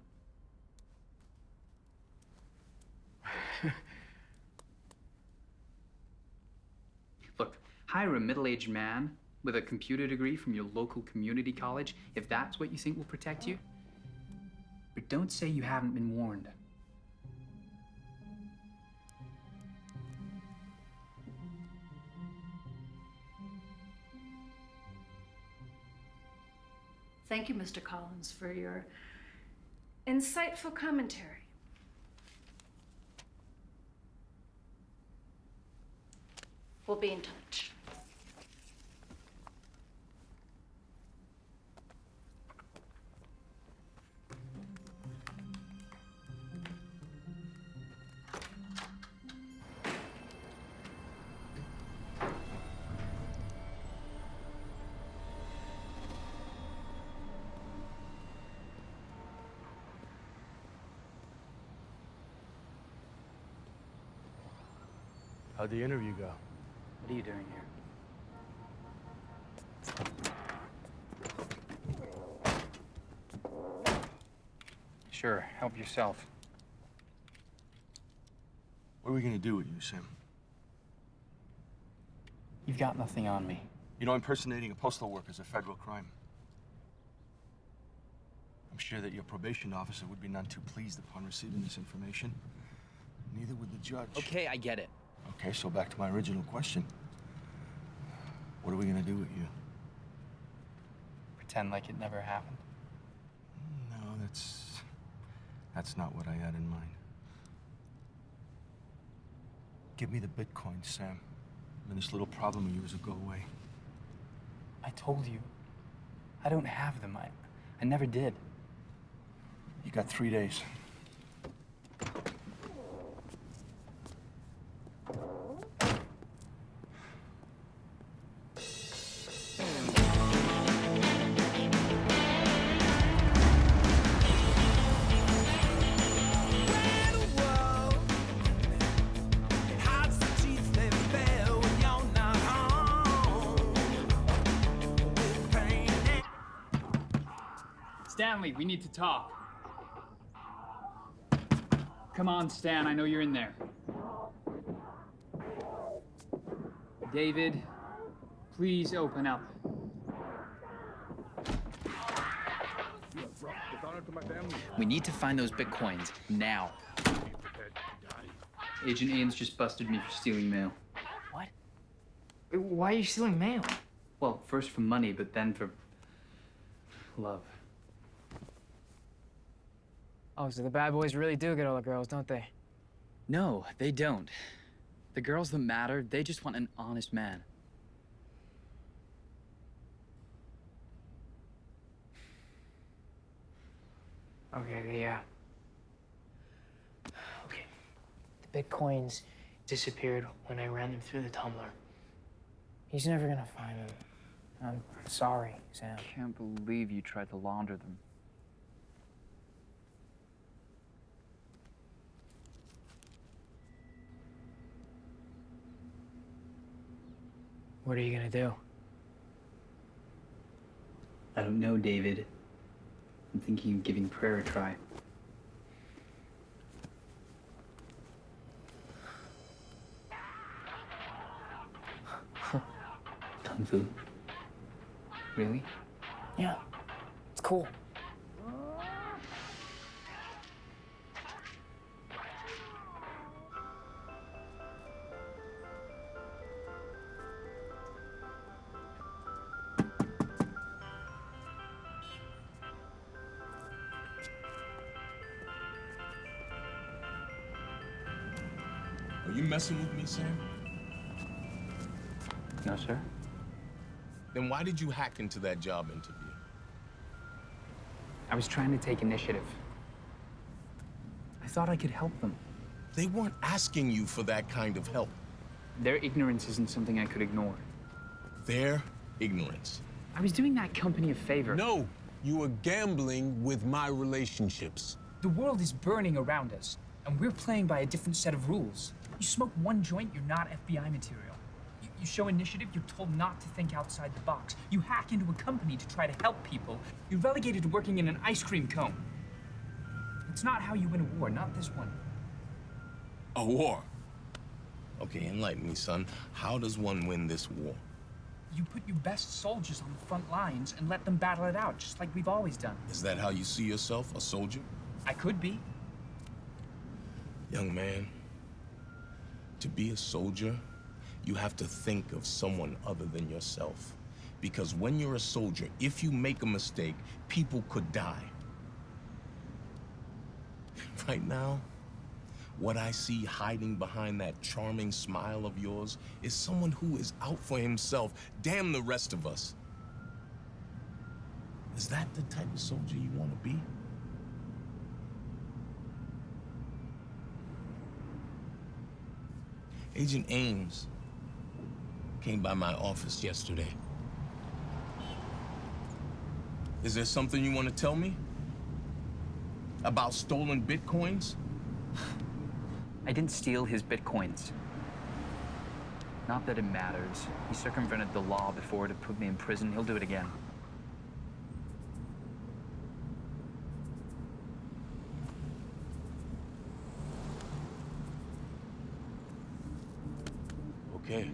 Look, hire a middle-aged man with a computer degree from your local community college if that's what you think will protect you. But don't say you haven't been warned. Thank you, Mr. Collins, for your insightful commentary. We'll be in touch. How'd the interview go? What are you doing here? Sure, help yourself. What are we gonna do with you, Sam? You've got nothing on me. You know, impersonating a postal worker is a federal crime. I'm sure that your probation officer would be none too pleased upon receiving this information. Neither would the judge. Okay, I get it. Okay, so back to my original question. What are we gonna do with you? Pretend like it never happened. No, that's not what I had in mind. Give me the Bitcoin, Sam. And this little problem of yours will go away. I told you. I don't have them. I never did. You got 3 days. Stanley, we need to talk. Come on, Stan, I know you're in there. David, please open up. We need to find those Bitcoins, now. Agent Ames just busted me for stealing mail. What? Why are you stealing mail? Well, first for money, but then for love. Oh, so the bad boys really do get all the girls, don't they? No, they don't. The girls that matter, they just want an honest man. Okay, okay. The Bitcoins disappeared when I ran them through the tumbler. He's never gonna find them. I'm sorry, Sam. I can't believe you tried to launder them. What are you gonna do? I don't know, David. I'm thinking of giving prayer a try. Kung Fu. Really? Yeah, it's cool. Are you messing with me, Sam? No, sir. Then why did you hack into that job interview? I was trying to take initiative. I thought I could help them. They weren't asking you for that kind of help. Their ignorance isn't something I could ignore. Their ignorance. I was doing that company a favor. No, you were gambling with my relationships. The world is burning around us, and we're playing by a different set of rules. You smoke one joint, you're not FBI material. You show initiative, you're told not to think outside the box. You hack into a company to try to help people. You're relegated to working in an ice cream cone. It's not how you win a war, not this one. A war? Okay, enlighten me, son. How does one win this war? You put your best soldiers on the front lines and let them battle it out, just like we've always done. Is that how you see yourself, a soldier? I could be. Young man, to be a soldier, you have to think of someone other than yourself. Because when you're a soldier, if you make a mistake, people could die. Right now, what I see hiding behind that charming smile of yours is someone who is out for himself. Damn the rest of us. Is that the type of soldier you want to be? Agent Ames came by my office yesterday. Is there something you want to tell me? About stolen bitcoins? I didn't steal his bitcoins. Not that it matters. He circumvented the law before to put me in prison. He'll do it again. Okay.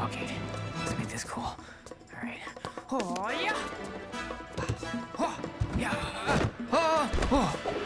Okay, let's make this cool. All right. Oh, yeah! Oh, yeah! Oh, oh!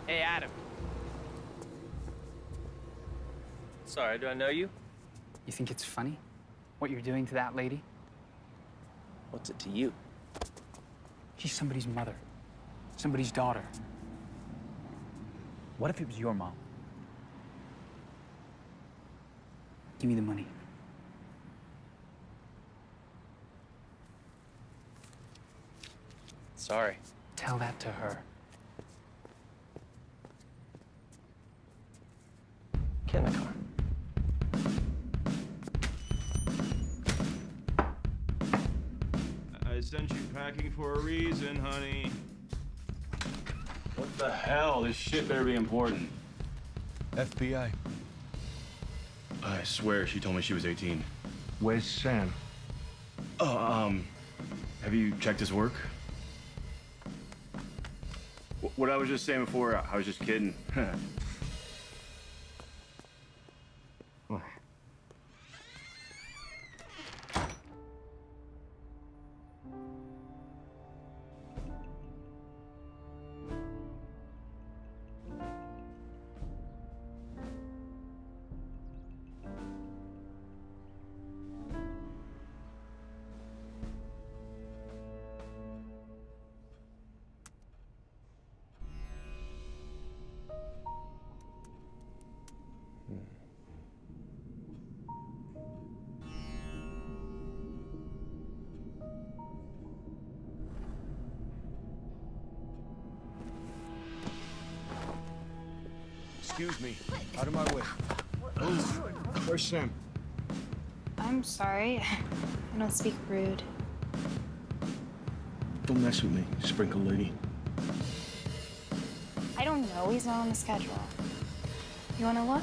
Hey, Adam. Sorry, do I know you? You think it's funny? What you're doing to that lady? What's it to you? She's somebody's mother. Somebody's daughter. What if it was your mom? Give me the money. Sorry. Tell that to her. Get in the car. I sent you packing for a reason, honey. What the hell? This shit better be important. FBI. I swear she told me she was 18. Where's Sam? Oh, have you checked his work? What I was just saying before, I was just kidding. Excuse me. Out of my way. Where's Sam? I'm sorry. I don't speak rude. Don't mess with me, sprinkle lady. I don't know. He's not on the schedule. You want to look?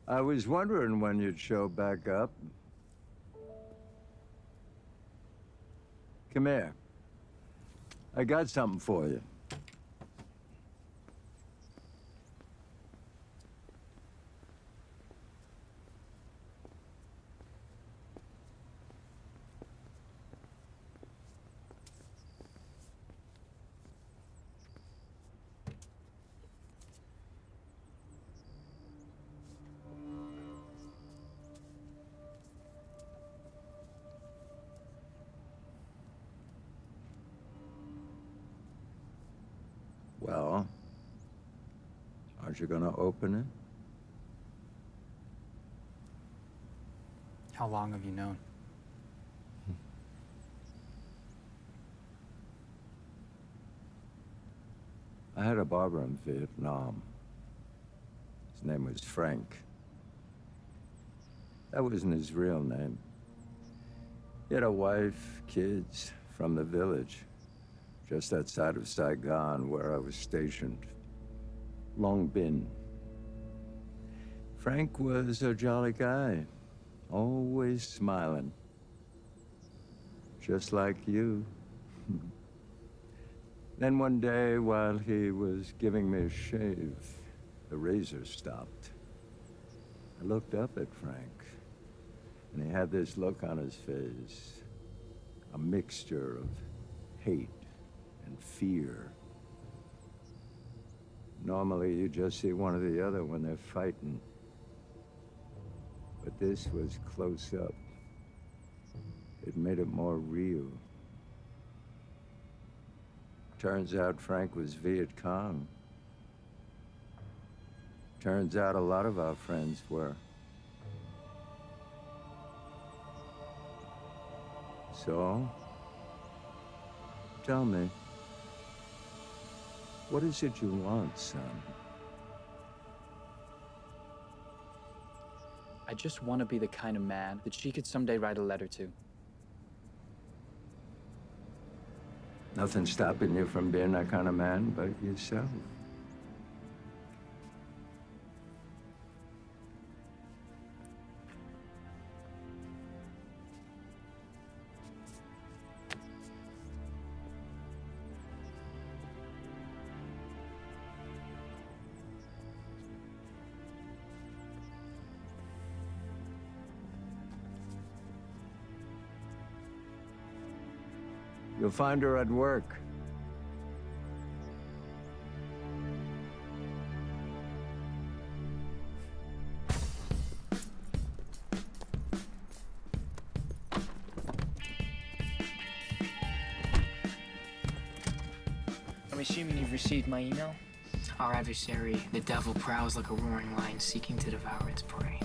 I was wondering when you'd show back up. Come here. I got something for you. Well, aren't you gonna open it? How long have you known? I had a barber in Vietnam. His name was Frank. That wasn't his real name. He had a wife, kids from the village, just outside of Saigon, where I was stationed. Long Bin. Frank was a jolly guy, always smiling. Just like you. Then one day, while he was giving me a shave, the razor stopped. I looked up at Frank, and he had this look on his face, a mixture of hate and fear. Normally, you just see one or the other when they're fighting. But this was close up. It made it more real. Turns out Frank was Viet Cong. Turns out a lot of our friends were. So, tell me, what is it you want, son? I just want to be the kind of man that she could someday write a letter to. Nothing stopping you from being that kind of man but yourself. You'll find her at work. I'm assuming you've received my email? Our adversary, the devil, prowls like a roaring lion seeking to devour its prey.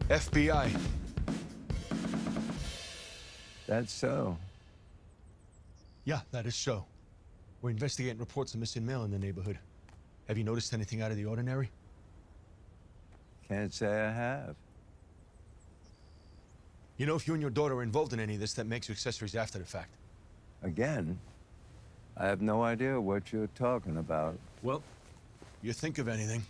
FBI. That's so. Yeah, that is so. We're investigating reports of missing mail in the neighborhood. Have you noticed anything out of the ordinary? Can't say I have. You know, if you and your daughter are involved in any of this, that makes you accessories after the fact. Again, I have no idea what you're talking about. Well, you think of anything.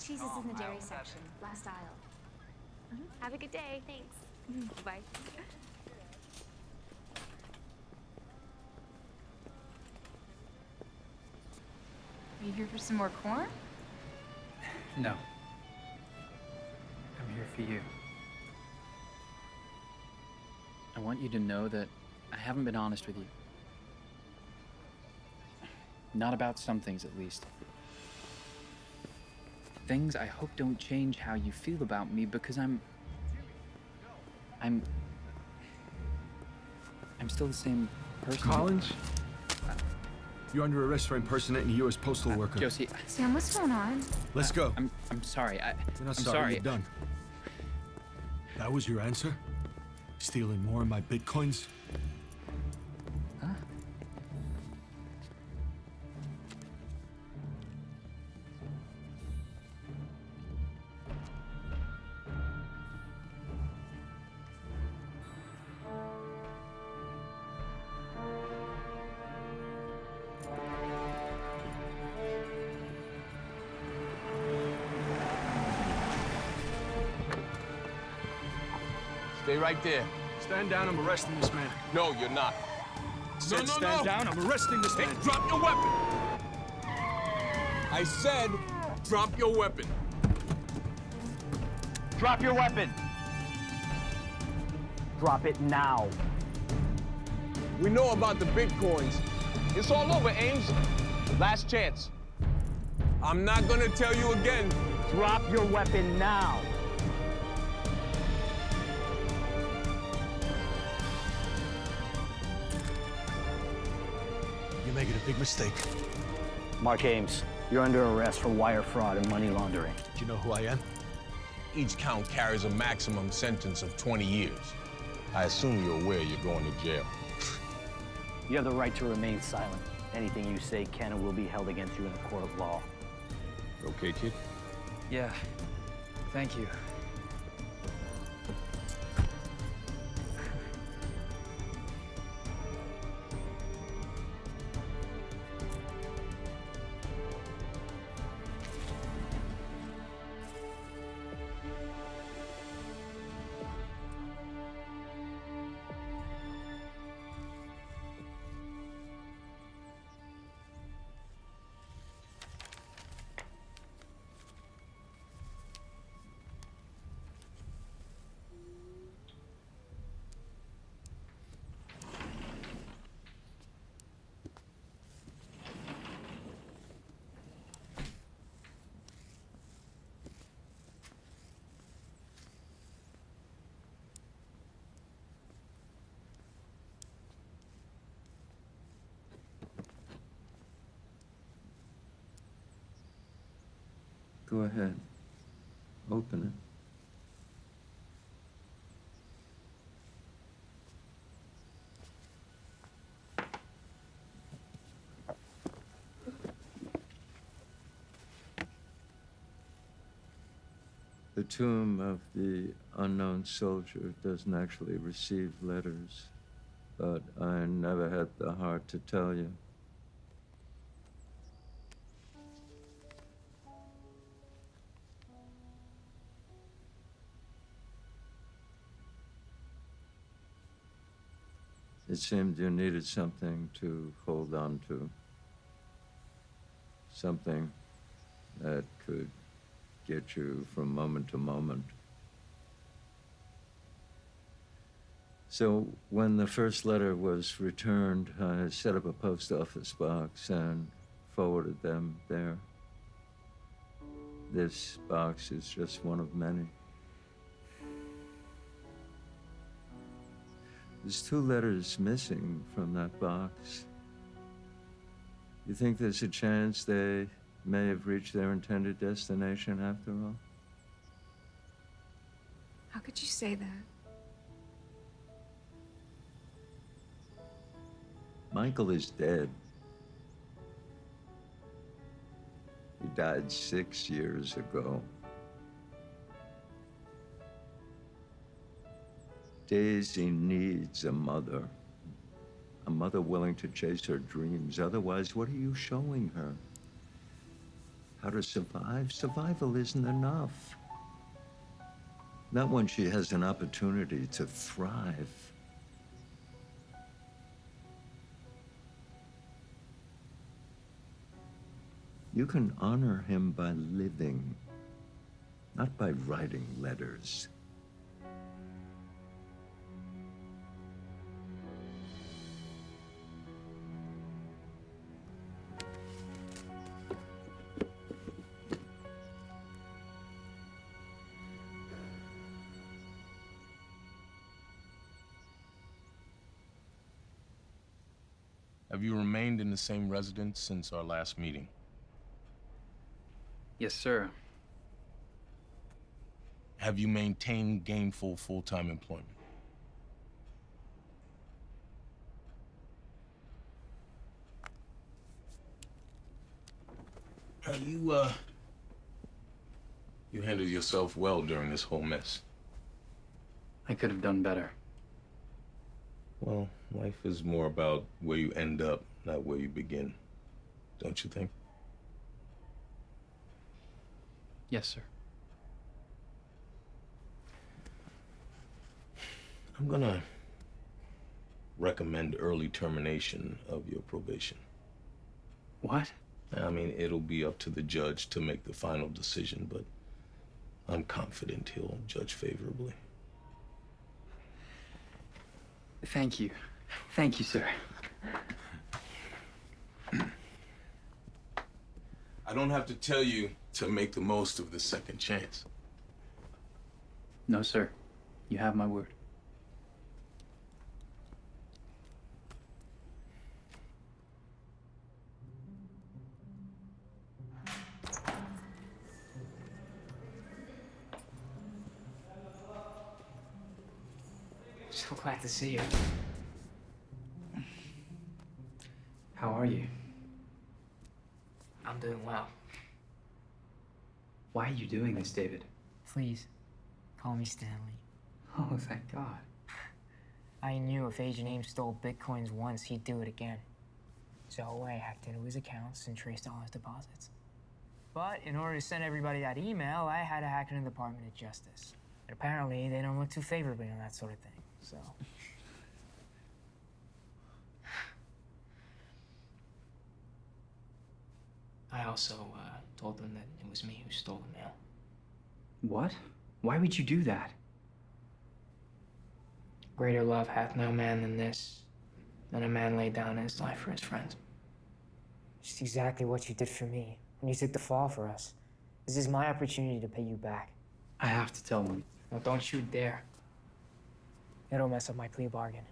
Cheese is in the dairy section, last aisle. Have a good day. Thanks. Bye. Are you here for some more corn? No. I'm here for you. I want you to know that I haven't been honest with you. Not about some things, at least. Things I hope don't change how you feel about me, because I'm still the same person. Collins? You're under arrest for impersonating a U.S. postal worker. Josie, Sam, what's going on? Let's go. I'm sorry. You're not I'm sorry. You're done. That was your answer? Stealing more of my bitcoins? Huh? Stay right there. Stand down, I'm arresting this man. No, you're not. Stand down, I'm arresting this man. Drop your weapon! I said, drop your weapon. Drop your weapon. Drop it now. We know about the bitcoins. It's all over, Ames. Last chance. I'm not gonna tell you again. Drop your weapon now. You're making a big mistake. Mark Ames, you're under arrest for wire fraud and money laundering. Do you know who I am? Each count carries a maximum sentence of 20 years. I assume you're aware you're going to jail. You have the right to remain silent. Anything you say can and will be held against you in a court of law. Okay, kid? Yeah. Thank you. Go ahead. Open it. The tomb of the unknown soldier doesn't actually receive letters, but I never had the heart to tell you. It seemed you needed something to hold on to. Something that could get you from moment to moment. So when the first letter was returned, I set up a post office box and forwarded them there. This box is just one of many. There's 2 letters missing from that box. You think there's a chance they may have reached their intended destination after all? How could you say that? Michael is dead. He died 6 years ago. Daisy needs a mother willing to chase her dreams. Otherwise, what are you showing her? How to survive? Survival isn't enough. Not when she has an opportunity to thrive. You can honor him by living, not by writing letters. Have you remained in the same residence since our last meeting? Yes, sir. Have you maintained gainful full-time employment? You handled yourself well during this whole mess. I could have done better. Well, life is more about where you end up, not where you begin. Don't you think? Yes, sir. I'm gonna recommend early termination of your probation. What? I mean, it'll be up to the judge to make the final decision, but I'm confident he'll judge favorably. Thank you. Thank you, sir. I don't have to tell you to make the most of the second chance. No, sir. You have my word. So glad to see you. How are you? I'm doing well. Why are you doing this, David? Please, call me Stanley. Oh, thank God. I knew if Agent Ames stole bitcoins once, he'd do it again. So I hacked into his accounts and traced all his deposits. But in order to send everybody that email, I had to hack into the Department of Justice. And apparently, they don't look too favorably on that sort of thing, so... I also told them that it was me who stole the mail. What? Why would you do that? Greater love hath no man than this, than a man lay down his life for his friends. Just exactly what you did for me when you took the fall for us. This is my opportunity to pay you back. I have to tell them. No, don't you dare. It'll mess up my plea bargain.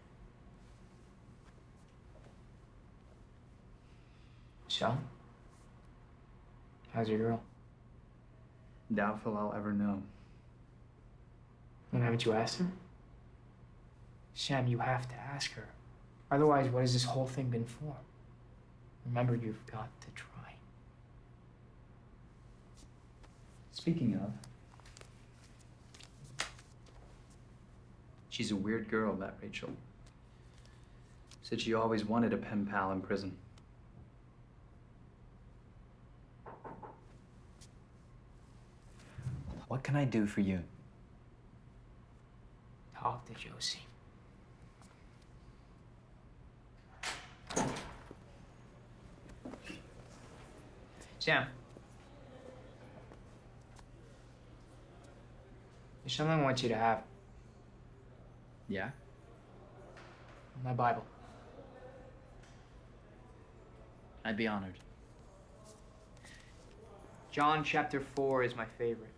So? How's your girl? Doubtful I'll ever know. And haven't you asked her? Sam, you have to ask her. Otherwise, what has this whole thing been for? Remember, you've got to try. Speaking of, she's a weird girl, that Rachel. Said she always wanted a pen pal in prison. What can I do for you? Talk to Josie. Sam. There's something I want you to have. Yeah? My Bible. I'd be honored. John chapter 4 is my favorite.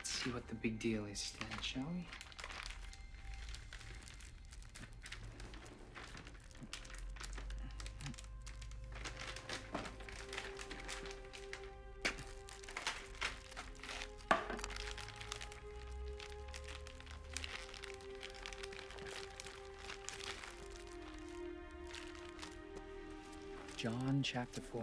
See what the big deal is then, shall we? John chapter 4.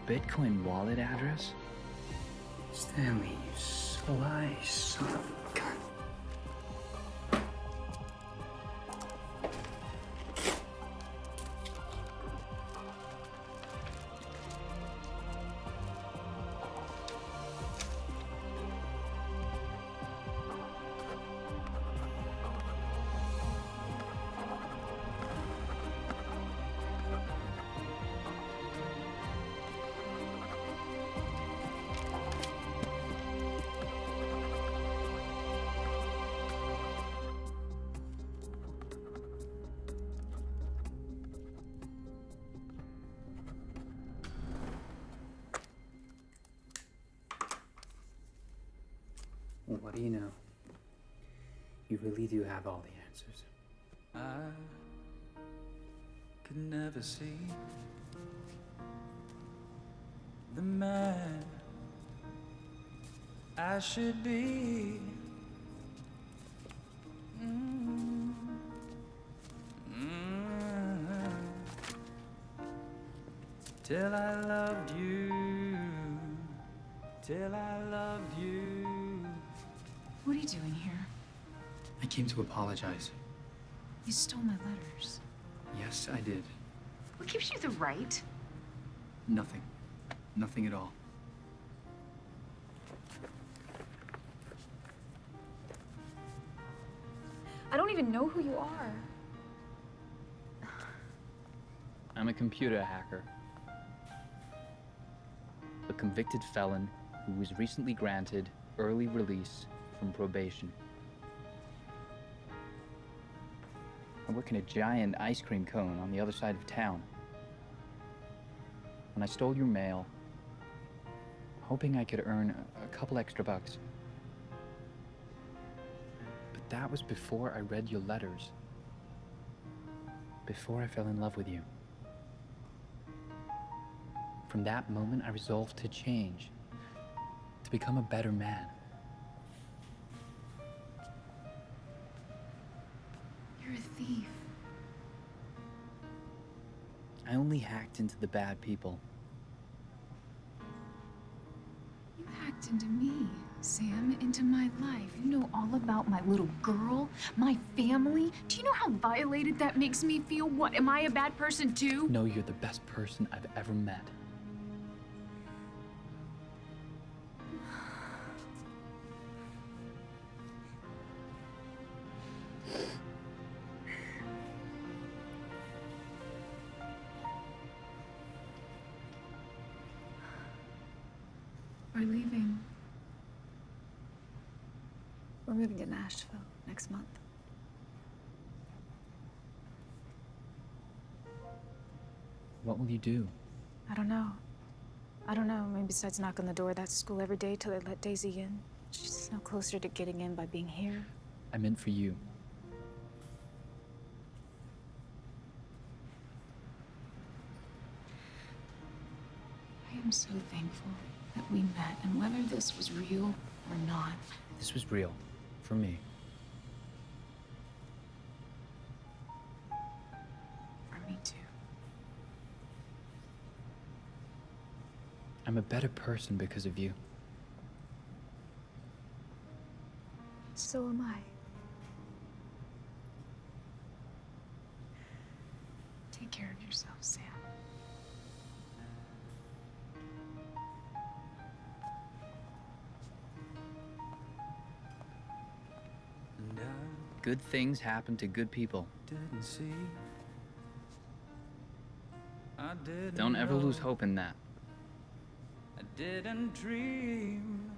Bitcoin wallet address? Stanley, you sly son of a gun. Well, what do you know? You really do have all the answers. I could never see the man I should be. Till I loved you, till I loved you. What are you doing here? I came to apologize. You stole my letters. Yes, I did. What gives you the right? Nothing. Nothing at all. I don't even know who you are. I'm a computer hacker. A convicted felon who was recently granted early release from probation. I work in a giant ice cream cone on the other side of town. When I stole your mail, hoping I could earn a couple extra bucks. But that was before I read your letters. Before I fell in love with you. From that moment, I resolved to change, to become a better man. You're a thief. I only hacked into the bad people. You hacked into me. Sam, into my life. You know all about my little girl, my family. Do you know how violated that makes me feel? What, am I a bad person too? No, you're the best person I've ever met. We're leaving. We're moving to Nashville next month. What will you do? I don't know. I don't know. Maybe besides knock on the door of that school every day till they let Daisy in. She's no closer to getting in by being here. I meant for you. I am so thankful that we met, and whether this was real or not. This was real. For me. For me too. I'm a better person because of you. So am I. Take care of yourself, Sam. Good things happen to good people. Didn't see. I didn't Don't ever know. lose hope in that. I didn't dream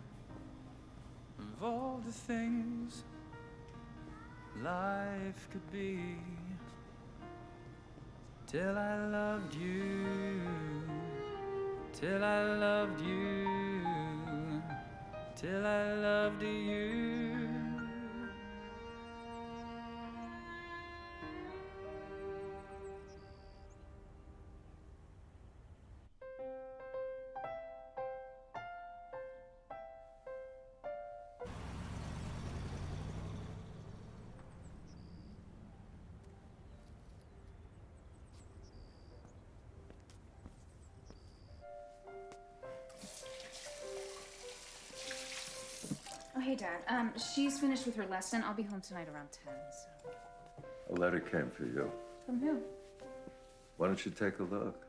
of all the things life could be till I loved you, till I loved you, till I loved you. Oh, hey, Dad. She's finished with her lesson. I'll be home tonight around 10, so... A letter came for you. From who? Why don't you take a look?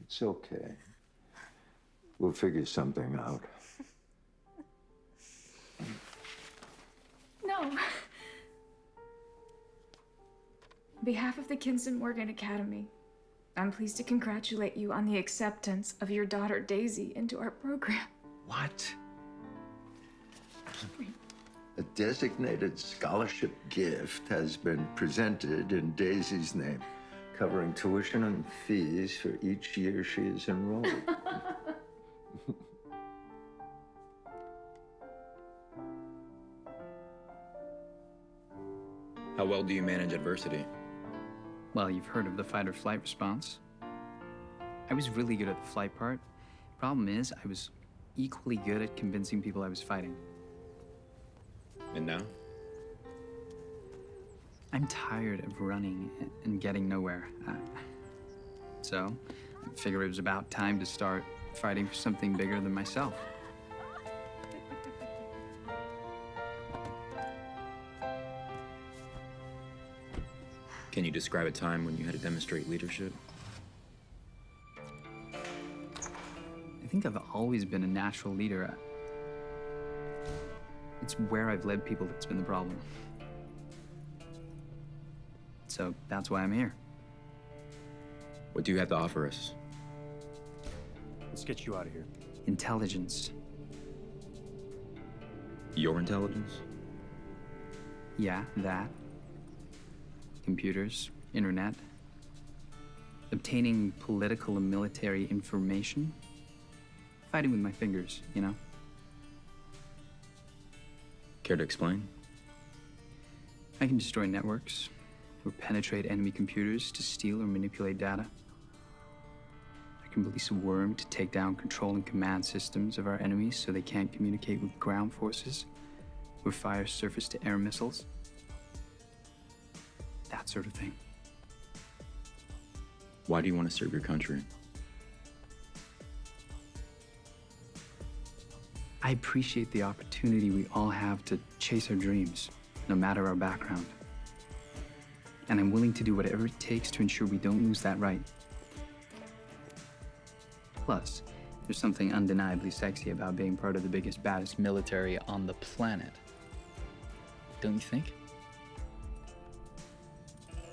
It's okay. We'll figure something out. No. On behalf of the Kinston Morgen Academy, I'm pleased to congratulate you on the acceptance of your daughter Daisy into our program. What? A designated scholarship gift has been presented in Daisy's name, covering tuition and fees for each year she is enrolled. How well do you manage adversity? Well, you've heard of the fight or flight response. I was really good at the flight part. Problem is, I was equally good at convincing people I was fighting. And now? I'm tired of running and getting nowhere. So, I figured it was about time to start fighting for something bigger than myself. Can you describe a time when you had to demonstrate leadership? I think I've always been a natural leader. It's where I've led people that's been the problem. So that's why I'm here. What do you have to offer us? Let's get you out of here. Intelligence. Your intelligence? Yeah, that. Computers, internet. Obtaining political and military information. Fighting with my fingers, you know? Care to explain? I can destroy networks or penetrate enemy computers to steal or manipulate data. I can release a worm to take down control and command systems of our enemies so they can't communicate with ground forces or fire surface-to-air missiles. That sort of thing. Why do you want to serve your country? I appreciate the opportunity we all have to chase our dreams, no matter our background. And I'm willing to do whatever it takes to ensure we don't lose that right. Plus, there's something undeniably sexy about being part of the biggest, baddest military on the planet. Don't you think?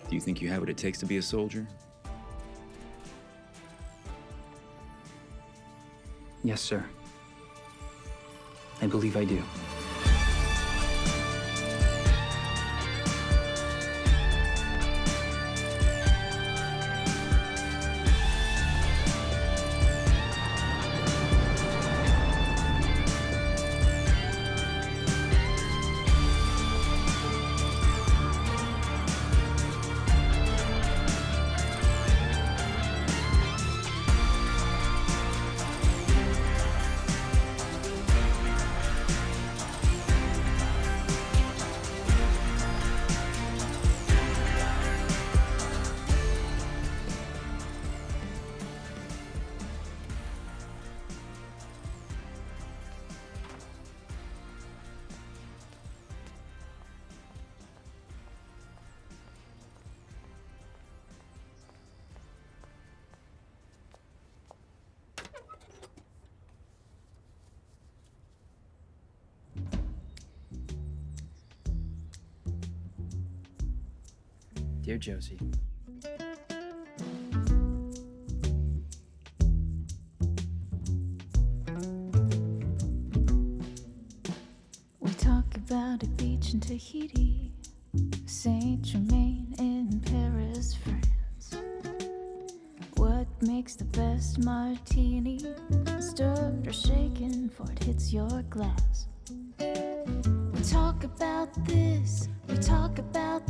Do you think you have what it takes to be a soldier? Yes, sir. I believe I do. Dear Josie, we talk about a beach in Tahiti, Saint Germain in Paris, France. What makes the best martini? Stirred or shaken before it hits your glass. We talk about this, we talk about